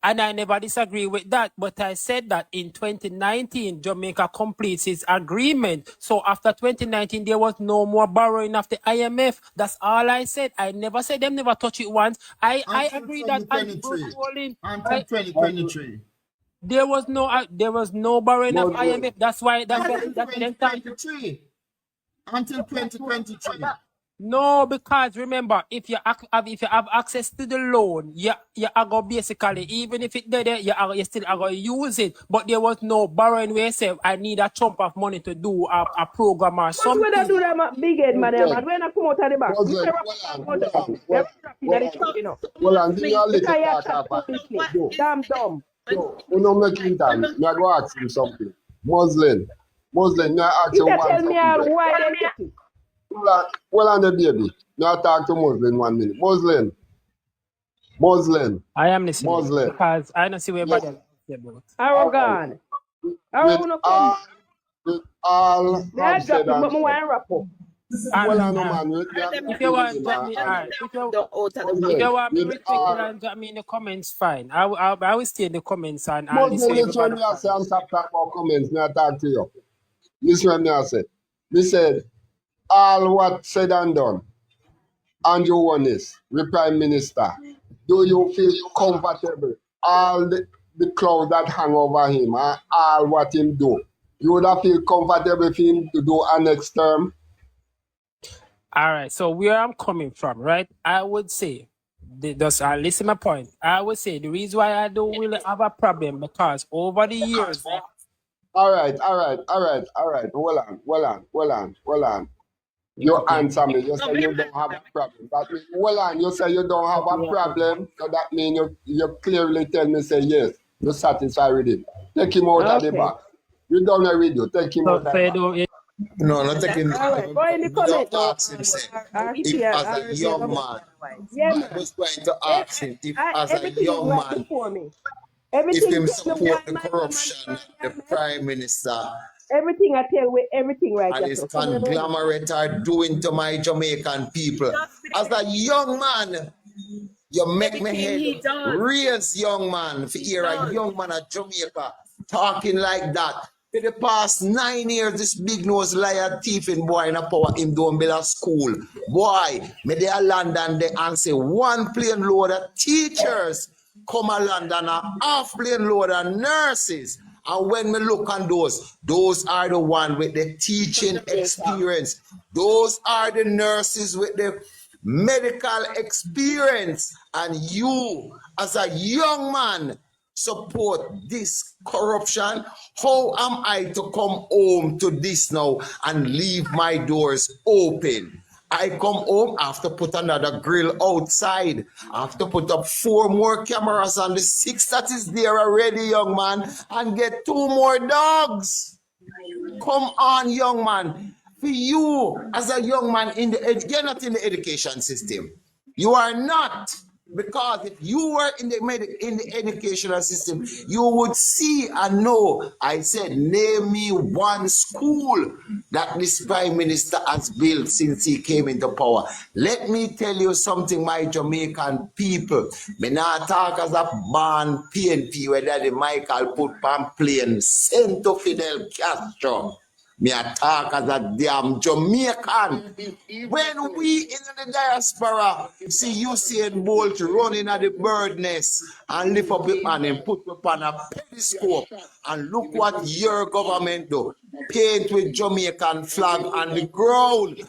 And I never disagree with that. But I said that in 2019, Jamaica completes its agreement. So after 2019, there was no more borrowing of the IMF. That's all I said. I never said them never touch it once. I agree that until 2023. There was no borrowing of IMF. That's why 2023. Until 2023. No, because remember, if you have access to the loan, you are go basically, even if it there, you still are going to use it. But there was no borrowing where you say, I need a chunk of money to do a program or But when I something. do them big head, man, Muslim, when I come out of the back, we Muslim, say hold on, they're dropping at the truck, you know. hold on, give me a Because little you talk chat about foolishly. Joe. Damn dumb. Joe, you know making time. Me I go ask him something. Muslim, me I ask You you can one tell me something there. why them take it. Hold on the baby. Me I talk to Muslim 1 minute. Muslim, I am listening Muslim. because I don't see where Yes. everybody else about. Arrogant. With all May I have drop said it, and but I said. want to wrap up. Well, I know, man. If you want, drop me. Alright. If you want me respectful and drop me in the comments, fine. I will stay in the comments and listen Muslim, to listen when everybody. me I say I'm stop talking about comments, me I talk to you. Listen when me I say. Me said, all what said and done, and you Holness, the Prime Minister, do you feel comfortable? All the cloud that hang over him, and all what him do, you would have feel comfortable for him to do a next term? All right. So where I'm coming from, right? I would say, just listen my point. I would say the reason why I don't really have a problem because over the years. All right. Hold on. You answer me. You say you don't have a problem. That means, hold on. You say you don't have a problem. So that means you clearly tell me, say yes. You're satisfied with it. Take him out of the box. You don't know with you. Take him out of the box. No, not taking. All right, go in the comment now. Ask him, say, RC if as a and young man, yeah, I man. was going to ask him if as a Everything is young right man, before me. if Everything him tell me why support the Michael man corruption of the Prime Minister everything I tell with everything right and there. his So come here, buddy. conglomerate are doing to my Jamaican people. As a young man, you make me head raise, young man, for hear a young man at Jamaica talking like that. For the past 9 years, this big nose liar thieving boy in a power him don't build a school. Boy, me they a London they and say one plane load of teachers come a London a half plane load of nurses. And when me look on those are the ones with the teaching experience. Those are the nurses with the medical experience. And you, as a young man, support this corruption. How am I to come home to this now and leave my doors open? I come home, I have to put another grill outside. I have to put up 4 more cameras on the 6 that is there already, young man, and get 2 more dogs. Come on, young man. For you, as a young man, you're not in the education system. You are not. Because if you were in the educational system, you would see and know. I said, name me one school that this Prime Minister has built since he came into power. Let me tell you something, my Jamaican people. Me not talk as a born PNP where Daddy Michael put on plane sent to Fidel Castro. Me talk as a damn Jamaican. When we in the diaspora see Usain Bolt running at the bird nest and lift up your hand and put up on a periscope and look what your government do. Paint with Jamaican flag on the ground.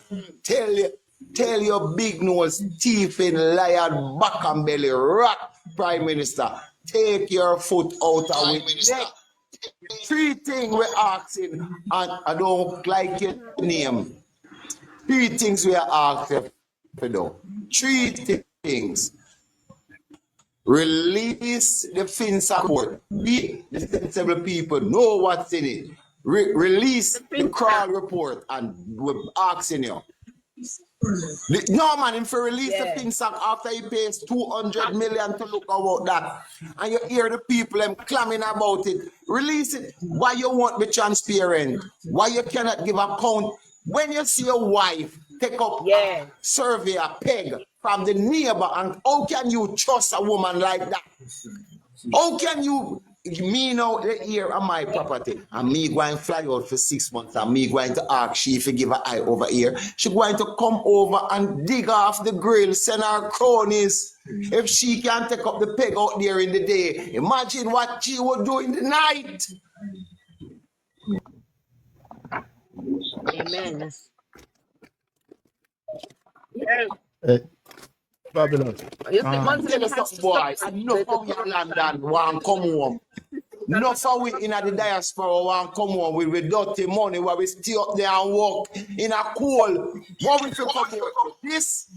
Tell your big nose, thieving, liar, back and belly, rat Prime Minister. Take your foot out of it. 3 things we're asking, and I don't like your name. 3 things we are asking for though. 3 things. Release the fin support. We, the sensible people, know what's in it. Release the crawl report, and we're asking you. No man, if you release the FinSac after he pays 200 million to look about that, and you hear the people them clamming about it, release it. Why you won't be transparent? Why you cannot give account? When you see your wife take up a survey, a peg from the neighbor, and how can you trust a woman like that? How can you, me now here on my property, and me going to fly out for 6 months, and me going to ask she if you give her eye over here, she going to come over and dig off the grill, send her cronies. If she can take up the peg out there in the day, imagine what she would do in the night. Amen. Fabulous. Tell you something, boy. Enough of your London want come home. Enough of we in the diaspora want come home with dirty money where we stay up there and work in a cold. What we feel come work with this?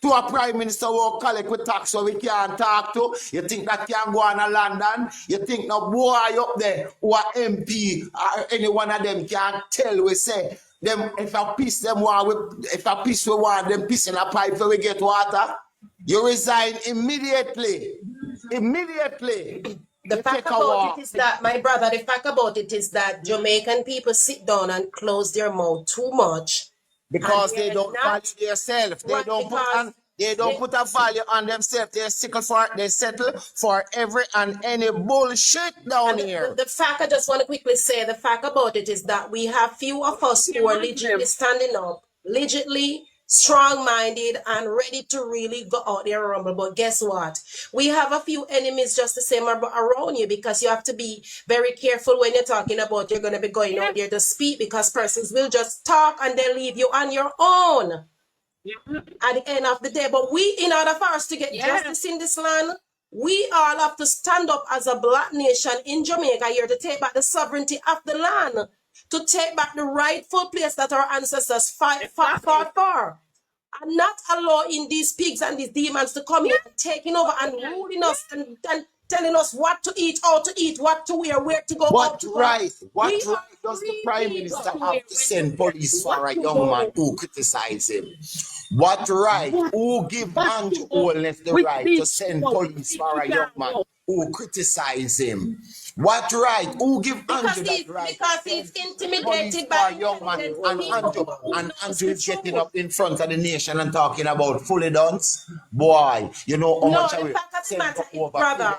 To a prime minister who collect with tax so we can't talk to. You think that can go on to London? You think no boy up there who are MP or any one of them can tell we say them if a piece them want if a piece we want them piece in a pipe so we get water? You resign immediately. Immediately. The fact about it is that, my brother, the fact about it is that Jamaican people sit down and close their mouth too much. Because they don't value themselves. They don't put a value on themselves. They settle for every and any bullshit down here. The fact, I just want to quickly say, the fact about it is that we have few of us who are legitimately standing up, legitimately strong-minded and ready to really go out there and rumble. But guess what? We have a few enemies just the same around you, because you have to be very careful when you're talking about you're going to be going out there to speak, because persons will just talk and then leave you on your own at the end of the day. But we, in order for us to get justice in this land, we all have to stand up as a black nation in Jamaica here to take back the sovereignty of the land, to take back the rightful place that our ancestors fought for, and not allowing these pigs and these demons to come here and taking over and ruling us and telling us what to eat, how to eat, what to wear, where to go. What right does the Prime Minister have to send police for a young man who criticize him? What right? Who give Andrew Holness the right to send police for a young man who criticize him? What right? Who give Andrew that right? Because he's intimidated by a young man, and Andrew is getting up in front of the nation and talking about fully dance. Boy, you know how much we send over.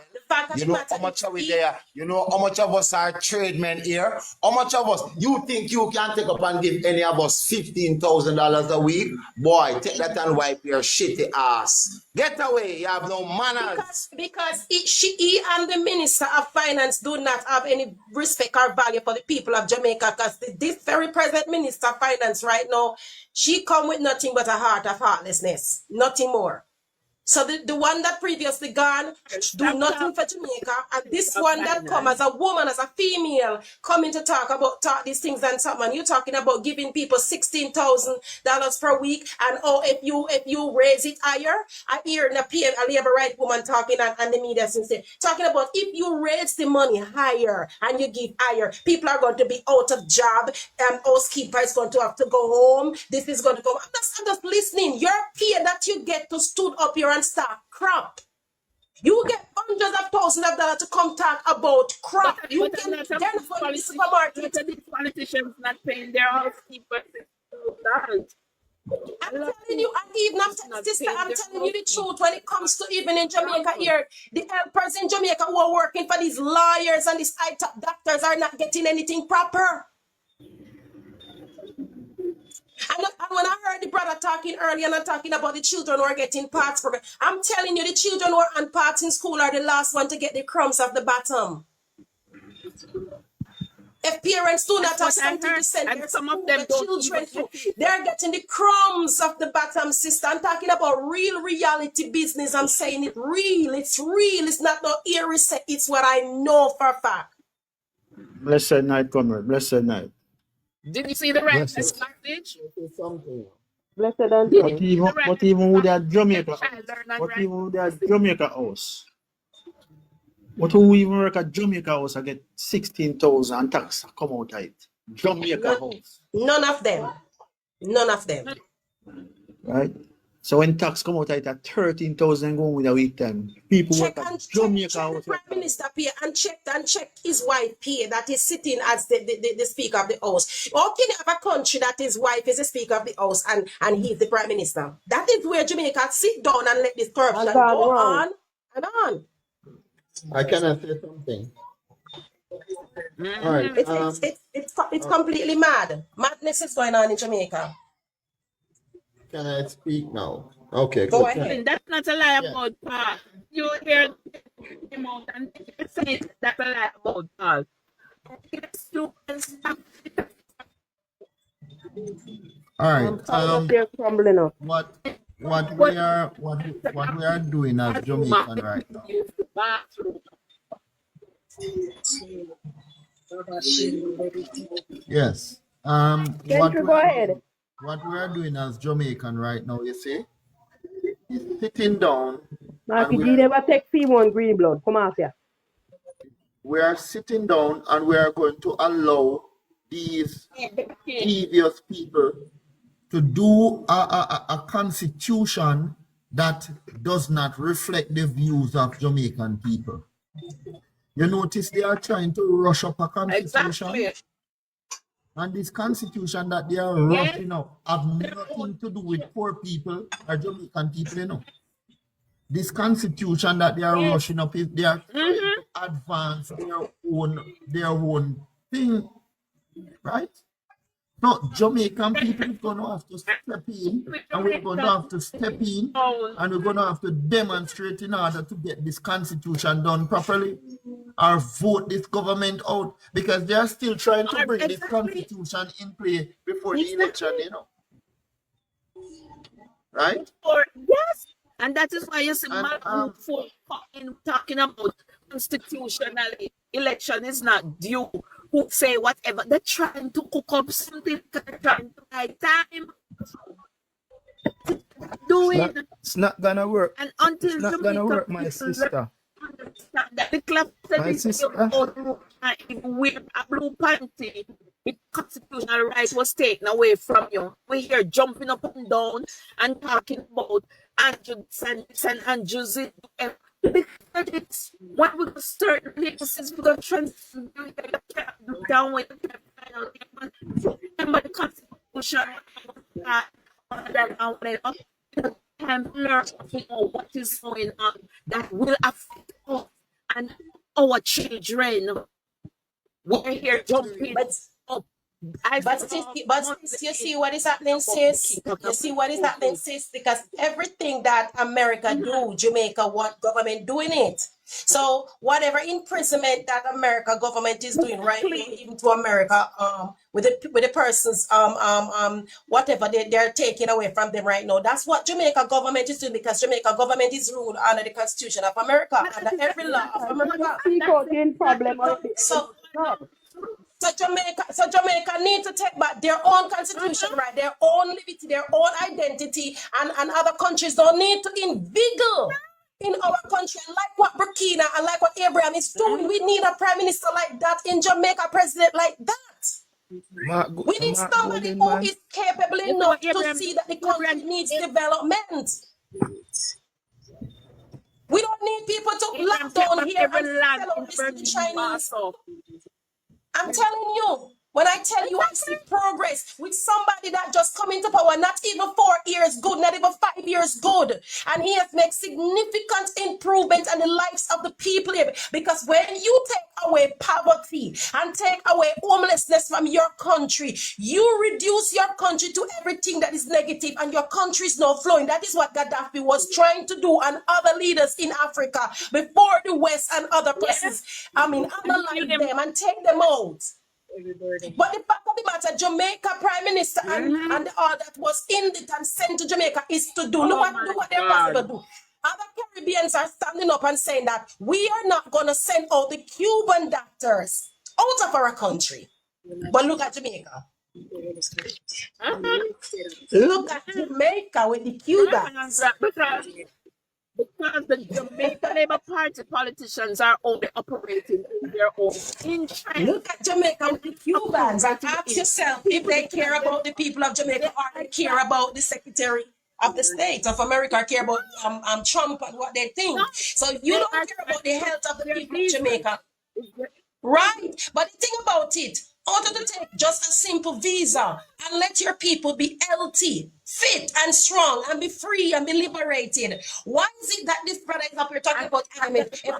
You know how much are we there? You know how much of us are tradesmen here? How much of us you think you can take up and give any of us $15,000 a week? Boy, take that and wipe your shitty ass. Get away, you have no manners. Because he and the Minister of Finance do not have any respect or value for the people of Jamaica, because this very present Minister of Finance right now, she come with nothing but a heart of heartlessness, nothing more. So the one that previously gone do nothing for Jamaica, and this one that come as a woman, as a female, coming to talk these things and something. You're talking about giving people $16,000 per week, and if you raise it higher, I hear a labor right woman talking and the media sincere talking about if you raise the money higher and you give higher, people are going to be out of job, and housekeeper is going to have to go home. This is going to go. I'm just listening. Your pay that you get to stood up here and start crap. You get hundreds of thousands of dollars to come talk about crap. You get them from the supermarket. These politicians not paying their housekeepers. I'm telling you, and even sister, I'm telling you the truth. When it comes to even in Jamaica here, the helpers in Jamaica who are working for these lawyers and these high-top doctors are not getting anything proper. And when I heard the brother talking earlier and talking about the children who are getting parts program, I'm telling you, the children who are on parts in school are the last one to get the crumbs of the bottom. If parents do not have something to send their children to, they're getting the crumbs of the bottom, sister. I'm talking about real reality business. I'm saying it real. It's real. It's not no eerie set. It's what I know for a fact. Blessed night, comrade. Blessed night. Did you see the right message? Blessed and but even with that Jamaica, but even with that Jamaica house, but who even work at Jamaica house, I get 16,000 and tax come out of it. Jamaica house. None of them. None of them. Right? So when tax come out of it at 13,000 going with a week time, people work at Jamaica house. Prime Minister pay and check his wife pay that is sitting as the Speaker of the House. How can you have a country that his wife is the Speaker of the House and he's the Prime Minister? That is where Jamaica sit down and let this corruption go on and on. I cannot say something. All right. It's completely mad. Madness is going on in Jamaica. Can I speak now? Okay. Go ahead. That's not a lie about Paul. You hear him out and say that's a lie about Paul. All right. They're crumbling up. What what we are doing as Jamaican right now. Yes. What we are doing as Jamaican right now, you see, is sitting down Marky G never take P1 green blood. Come out here. We are sitting down and we are going to allow these devious people to do a constitution that does not reflect the views of Jamaican people. You notice they are trying to rush up a constitution. Exactly. And this constitution that they are rushing up have nothing to do with poor people or Jamaican people, you know. This constitution that they are rushing up is they are trying to advance their own thing, right? No, Jamaican people are going to have to step in, and we're going to have to step in, and we're going to have to demonstrate in order to get this constitution done properly, or vote this government out, because they are still trying to bring this constitution in play before the election, you know. Right? Yes. And that is why you see for talking about constitutionally, election is not due. Who say whatever. They're trying to cook up something, they're trying to buy time. It's not gonna work. And until it's not gonna work, my sister. That the club said wear a blue panty, the constitutional right was taken away from you. We hear jumping up and down and talking about Andrews and Andrews. Because it's when we start places, we're going to transfer down with remember the constitution and learn what is going on that will affect us and our children. We're here jumping up. But you see what is happening, sis? You see what is happening, sis? Because everything that America do, Jamaica want government doing it. So whatever imprisonment that America government is doing right now, even to America, with the persons, whatever they're taking away from them right now, that's what Jamaica government is doing, because Jamaica government is ruled under the Constitution of America, under every law of America. So Jamaica need to take back their own constitution, right? Their own liberty, their own identity, and other countries don't need to inveigle in our country. And like what Burkina and like what Abraham is doing, we need a prime minister like that in Jamaica, president like that. We need somebody who is capable enough to see that the country needs development. We don't need people to lock down here and sell out this to the Chinese. I'm telling you, when I tell you I see progress with somebody that just come into power, not even 4 years good, not even 5 years good, and he has made significant improvement in the lives of the people here. Because when you take away poverty and take away homelessness from your country, you reduce your country to everything that is negative, and your country is now flowing. That is what Gaddafi was trying to do, and other leaders in Africa before the West and other persons. I mean, analyze them and take them out. But the fact of the matter, Jamaica Prime Minister and all that was in it and sent to Jamaica is to do, look what they're possible to do. Other Caribbeans are standing up and saying that we are not going to send out the Cuban doctors out of our country. But look at Jamaica. Look at Jamaica with the Cubans. Because the Jamaica Labour Party politicians are only operating in their own interest. Look at Jamaica with the Cubans and ask yourself if they care about the people of Jamaica, or they care about the Secretary of the State of America, or care about Trump and what they think. So you don't care about the health of the people of Jamaica. Right? But the thing about it, order to take just a simple visa and let your people be healthy, fit and strong, and be free and be liberated. Why is it that this brother is up here talking about IMF? If we are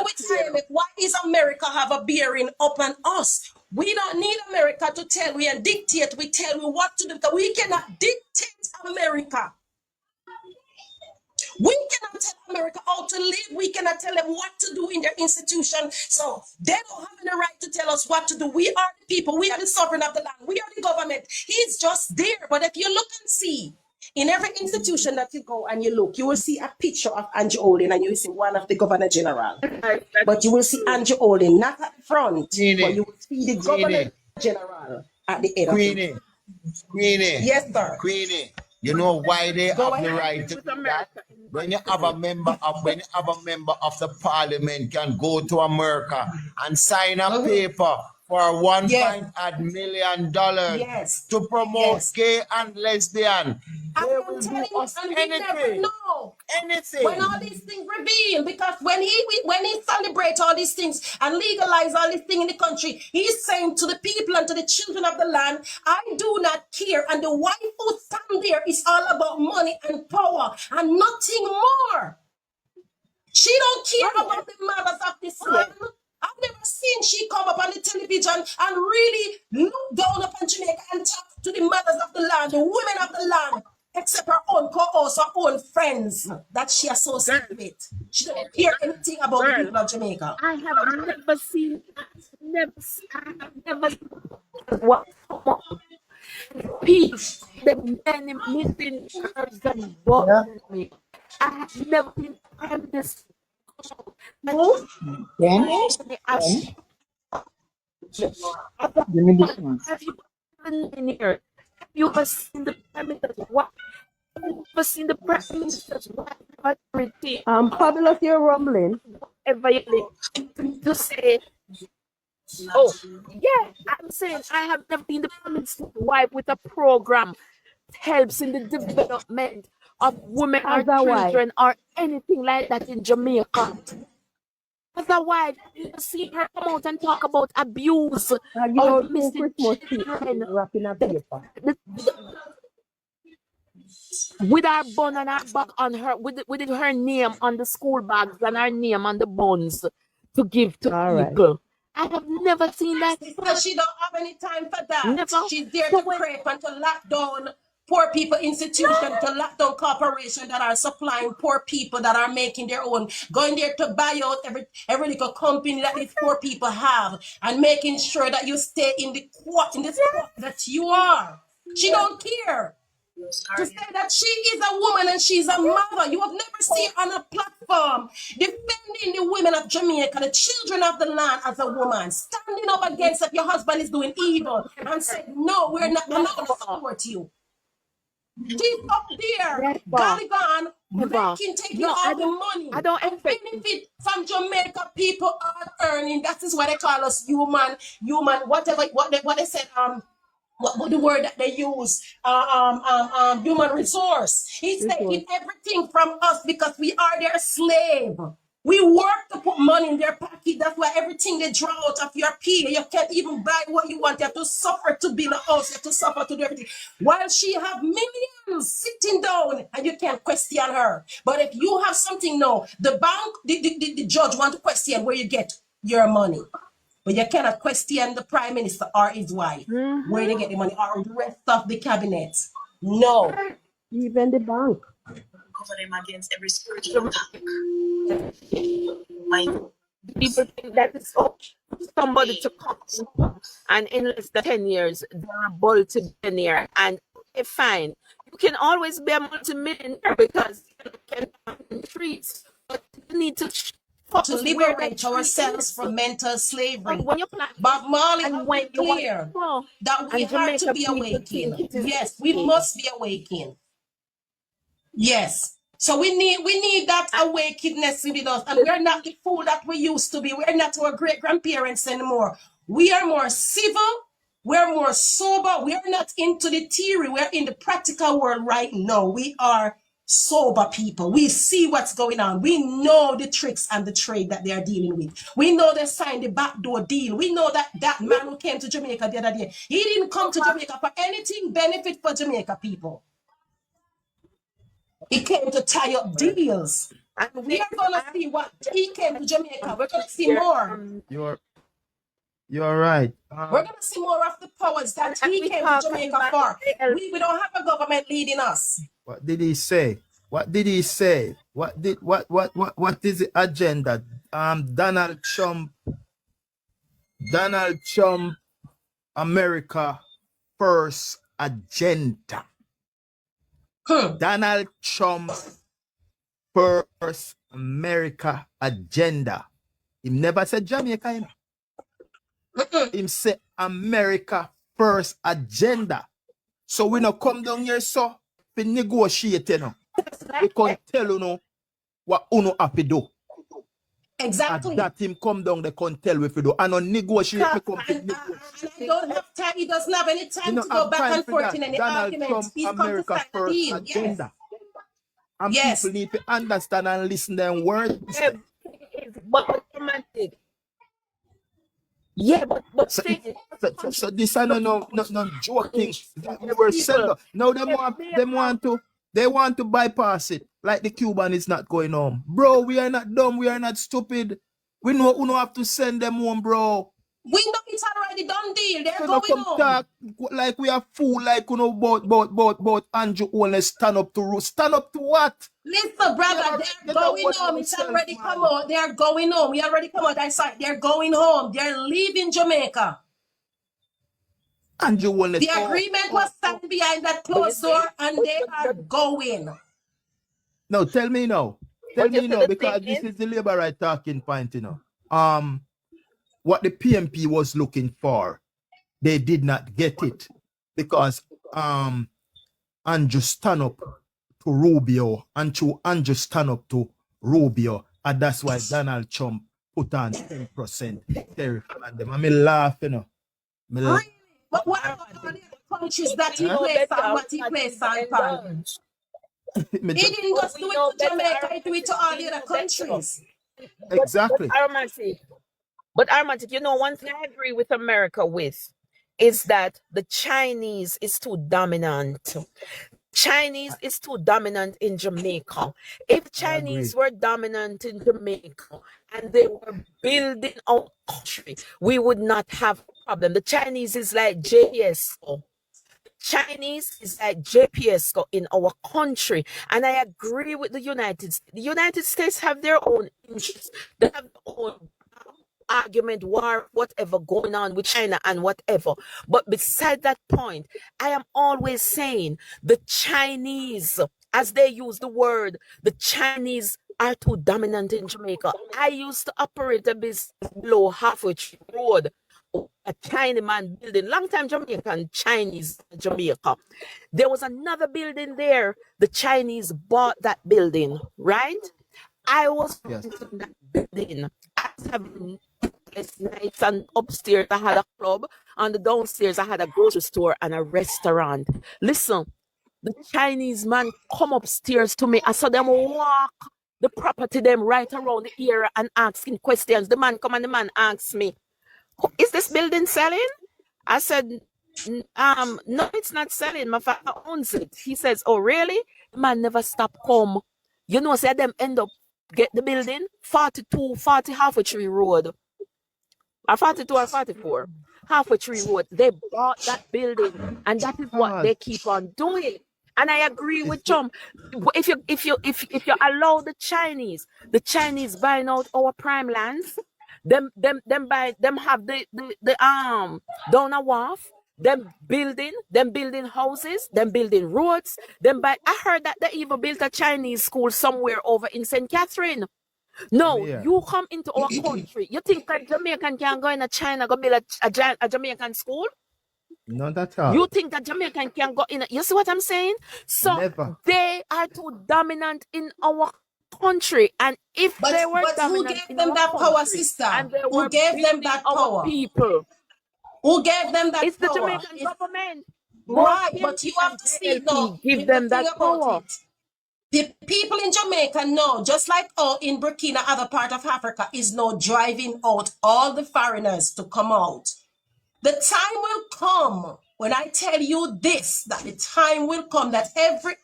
with IMF, why is America have a bearing upon us? We don't need America to tell we and dictate. We tell we what to do, because we cannot dictate America. We cannot tell America how to live. We cannot tell them what to do in their institution. So they don't have any right to tell us what to do. We are the people. We are the sovereign of the land. We are the government. He's just there. But if you look and see, In every institution that you go and you look, you will see a picture of Andrew Olin and you will see one of the Governor General. But you will see Andrew Olin not at the front, but you will see the Governor General at the head of it. Queenie. Yes, sir. Queenie. You know why they Go have the ahead. right to do that? When you have a member of the parliament can go to America and sign a paper for $1 million Yes. to promote gay and lesbian. They will do us anything. Anything. When all these things reveal, because when he celebrates all these things and legalize all these things in the country, he's saying to the people and to the children of the land, I do not care. And the wife who stand there is all about money and power and nothing more. She don't care about the mothers of this land. I've never seen she come up on the television and really look down upon Jamaica and talk to the mothers of the land, the women of the land, except her own co-hosts, her own friends that she associates with. She don't care anything about the people of Jamaica. I have never seen what peace, the many missing person bothering me. I have never been prime minister. Have you been in here? Have you ever seen the prime minister's wife? Have you ever seen the prime minister's wife? Fabulous, you're rumbling. Whatever you need to say. Oh, yeah, I'm saying I have never been the prime minister's wife with a program that helps in the development of women or children or anything like that in Jamaica. As a wife, you see her come out and talk about abuse of missing children. With our bun and our back on her, with her name on the school bags and her name on the buns to give to people. I have never seen that. Because she don't have any time for that. Never. She's there to creep and to lock down poor people institutions, to lock down corporations that are supplying poor people that are making their own, going there to buy out every little company that these poor people have and making sure that you stay in the squat that you are. She don't care. To say that she is a woman and she's a mother, you have never seen on a platform defending the women of Jamaica, the children of the land as a woman, standing up against if your husband is doing evil and said, no, I'm not going to support you. She's up there, Galligan, taking all the money. I don't benefit from Jamaica people are earning. That is what they call us human, whatever, what they said, what the word that they use, human resource. He's taking everything from us because we are their slave. We work to put money in their pocket. That's why everything they draw out of your pay, you can't even buy what you want. You have to suffer to build a house. You have to suffer to do everything. While she have millions sitting down and you can't question her. But if you have something now, the bank, the judge want to question where you get your money. But you cannot question the prime minister or his wife, where they get the money, or the rest of the cabinet. No. Even the bank. Cover them against every spiritual attack. People think that it's somebody to come and in less than 10 years, they're a multi-billionaire. And okay, fine. You can always be a multi-millionaire because you can find trees, but you need to liberate ourselves from mental slavery. Bob Marley went clear that we have to be awakened. Yes, we must be awakened. Yes. So we need that awakenedness within us. And we're not the fool that we used to be. We're not our great-grandparents anymore. We are more civil. We're more sober. We are not into the theory. We're in the practical world right now. We are sober people. We see what's going on. We know the tricks and the trade that they are dealing with. We know they signed the backdoor deal. We know that man who came to Jamaica the other day, he didn't come to Jamaica for anything benefit for Jamaica people. He came to tie up deals. And we are going to see what he came to Jamaica. We're going to see more. You're right. We're going to see more of the powers that he came to Jamaica for. We don't have a government leading us. What did he say? What did he say? What is the agenda? Donald Trump, America first agenda. Donald Trump first America agenda. He never said Jamaica, you know. Him say America first agenda. So we no come down here, so we negotiate, you know. We can tell you know what uno have to do. Exactly. And that him come down, they can tell we do. And on negotiate, we come to negotiate. I don't have time. He doesn't have any time You to go back and forth in any Donald arguments. Trump, He's come to America sign a first deal. agenda. And Yes. people need to understand and listen them words. But romantic. Yeah, but so this is no joking. We were selling. Now they want to bypass it. Like the Cuban is not going home. Bro, we are not dumb, we are not stupid. We know we don't have to send them home, bro. We know it's already done deal. They're So going home. Talk like we are fool, like you know, about Andrew Holness stand up to what? Listen, brother, they're going home. It's already come out. They're going home. We already come out. I saw it. They're going home. They're leaving Jamaica. Andrew Holness. The agreement was signed behind that closed door, and they are going. No, tell me now. Tell me now, because this is the labor right talking point, you know. What the PNP was looking for, they did not get it because Andrew stand up to Rubio and to Andrew stand up to Rubio, and that's why Donald Trump put on 10% tariff on them. I mean, laugh, you know. Really? But what about all the countries that he placed on what he placed on? He didn't just do it to Jamaica, he did it to all the other countries. Exactly. But Aromatic, you know, one thing I agree with America with is that the Chinese is too dominant. Chinese is too dominant in Jamaica. If Chinese were dominant in Jamaica and they were building our country, we would not have a problem. The Chinese is like JPSO. Chinese is like JPSO in our country. And I agree with the United States. The United States have their own interests. They have their own argument, war, whatever going on with China and whatever. But beside that point, I am always saying the Chinese, as they use the word, the Chinese are too dominant in Jamaica. I used to operate a business below Halfway Tree Road, a Chinaman building, long time Jamaican, Chinese Jamaica. There was another building there. The Chinese bought that building, right? I was in that building. I was having nights, and upstairs I had a club, and the downstairs I had a grocery store and a restaurant. Listen, the Chinese man come upstairs to me. I saw them walk the property them right around the area and asking questions. The man come and the man asks me, "Is this building selling?" I said, "No, it's not selling. My father owns it." He says, "Oh, really?" The man never stop come. You know, say them end up get the building 40 Halfway Tree Road. 42 or 44 Halfway Tree Road. They bought that building, and that is what they keep on doing. And I agree with Trump. If you allow the Chinese buying out our prime lands, them have the down a wharf, them building houses, them building roads, I heard that they even built a Chinese school somewhere over in St. Catherine. No, you come into our country. You think that Jamaican can go in China, go build a Jamaican school? Not at all. You think that Jamaican can go in? You see what I'm saying? So they are too dominant in our country, and if they were dominant, who gave them that power, sister? Who gave them that power? People. Who gave them that power? It's the Jamaican government. Right, but you have to see though. Give them that power. The people in Jamaica know, just like in Burkina, other part of Africa, is now driving out all the foreigners to come out. The time will come when I tell you this, that the time will come that every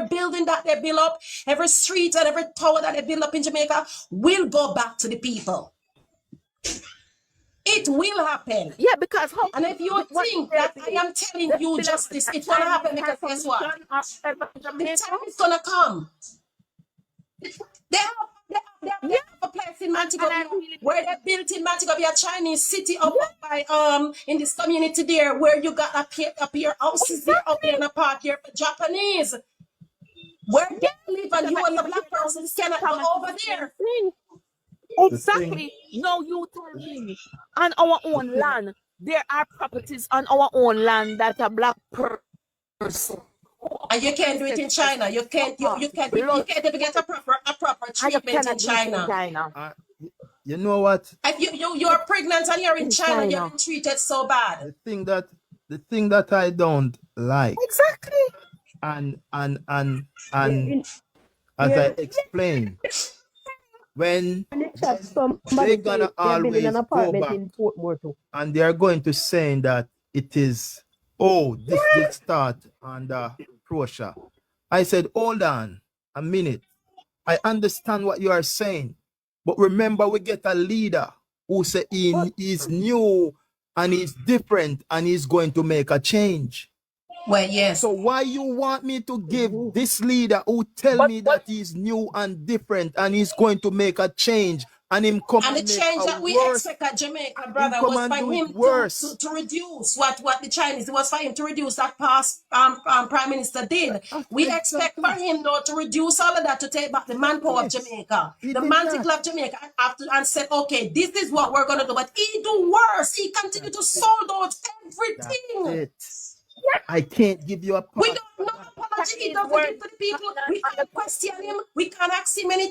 building that they build up, every street and every tower that they build up in Jamaica will go back to the people. It will happen. Yeah, because and if you think that I am telling you justice, it's gonna happen because guess what? The time is gonna come. They have a place in my Montego Bay, where they built in Montego Bay, a Chinese city up by in this community there, where you got a pair houses there up there in a park there for Japanese. Where they live and you and the black persons cannot go over there. Exactly. No, you tell me. On our own land, there are properties on our own land that a black person. And you can't do it in China. You can't even get a proper treatment in China. You know what? If you're pregnant and you're in China, you're being treated so bad. The thing that I don't like. Exactly. And as I explained, when they're gonna always go back and they are going to saying that it is, oh, this did start under Prussia. I said, hold on a minute. I understand what you are saying, but remember, we get a leader who say he is new and he's different and he's going to make a change. Well, yes. So why you want me to give this leader who tell me that he's new and different and he's going to make a change and him come and the change that we expect at Jamaica, brother, was for him to reduce what the Chinese, it was for him to reduce that past Prime Minister did. We expect for him though to reduce all of that, to take back the manpower of Jamaica, the mantle of Jamaica, and said, okay, this is what we're gonna do. But he do worse. He continued to sold out everything. I can't give you a we don't know apology he doesn't give to the people. We can't question him. We can't ask him anything.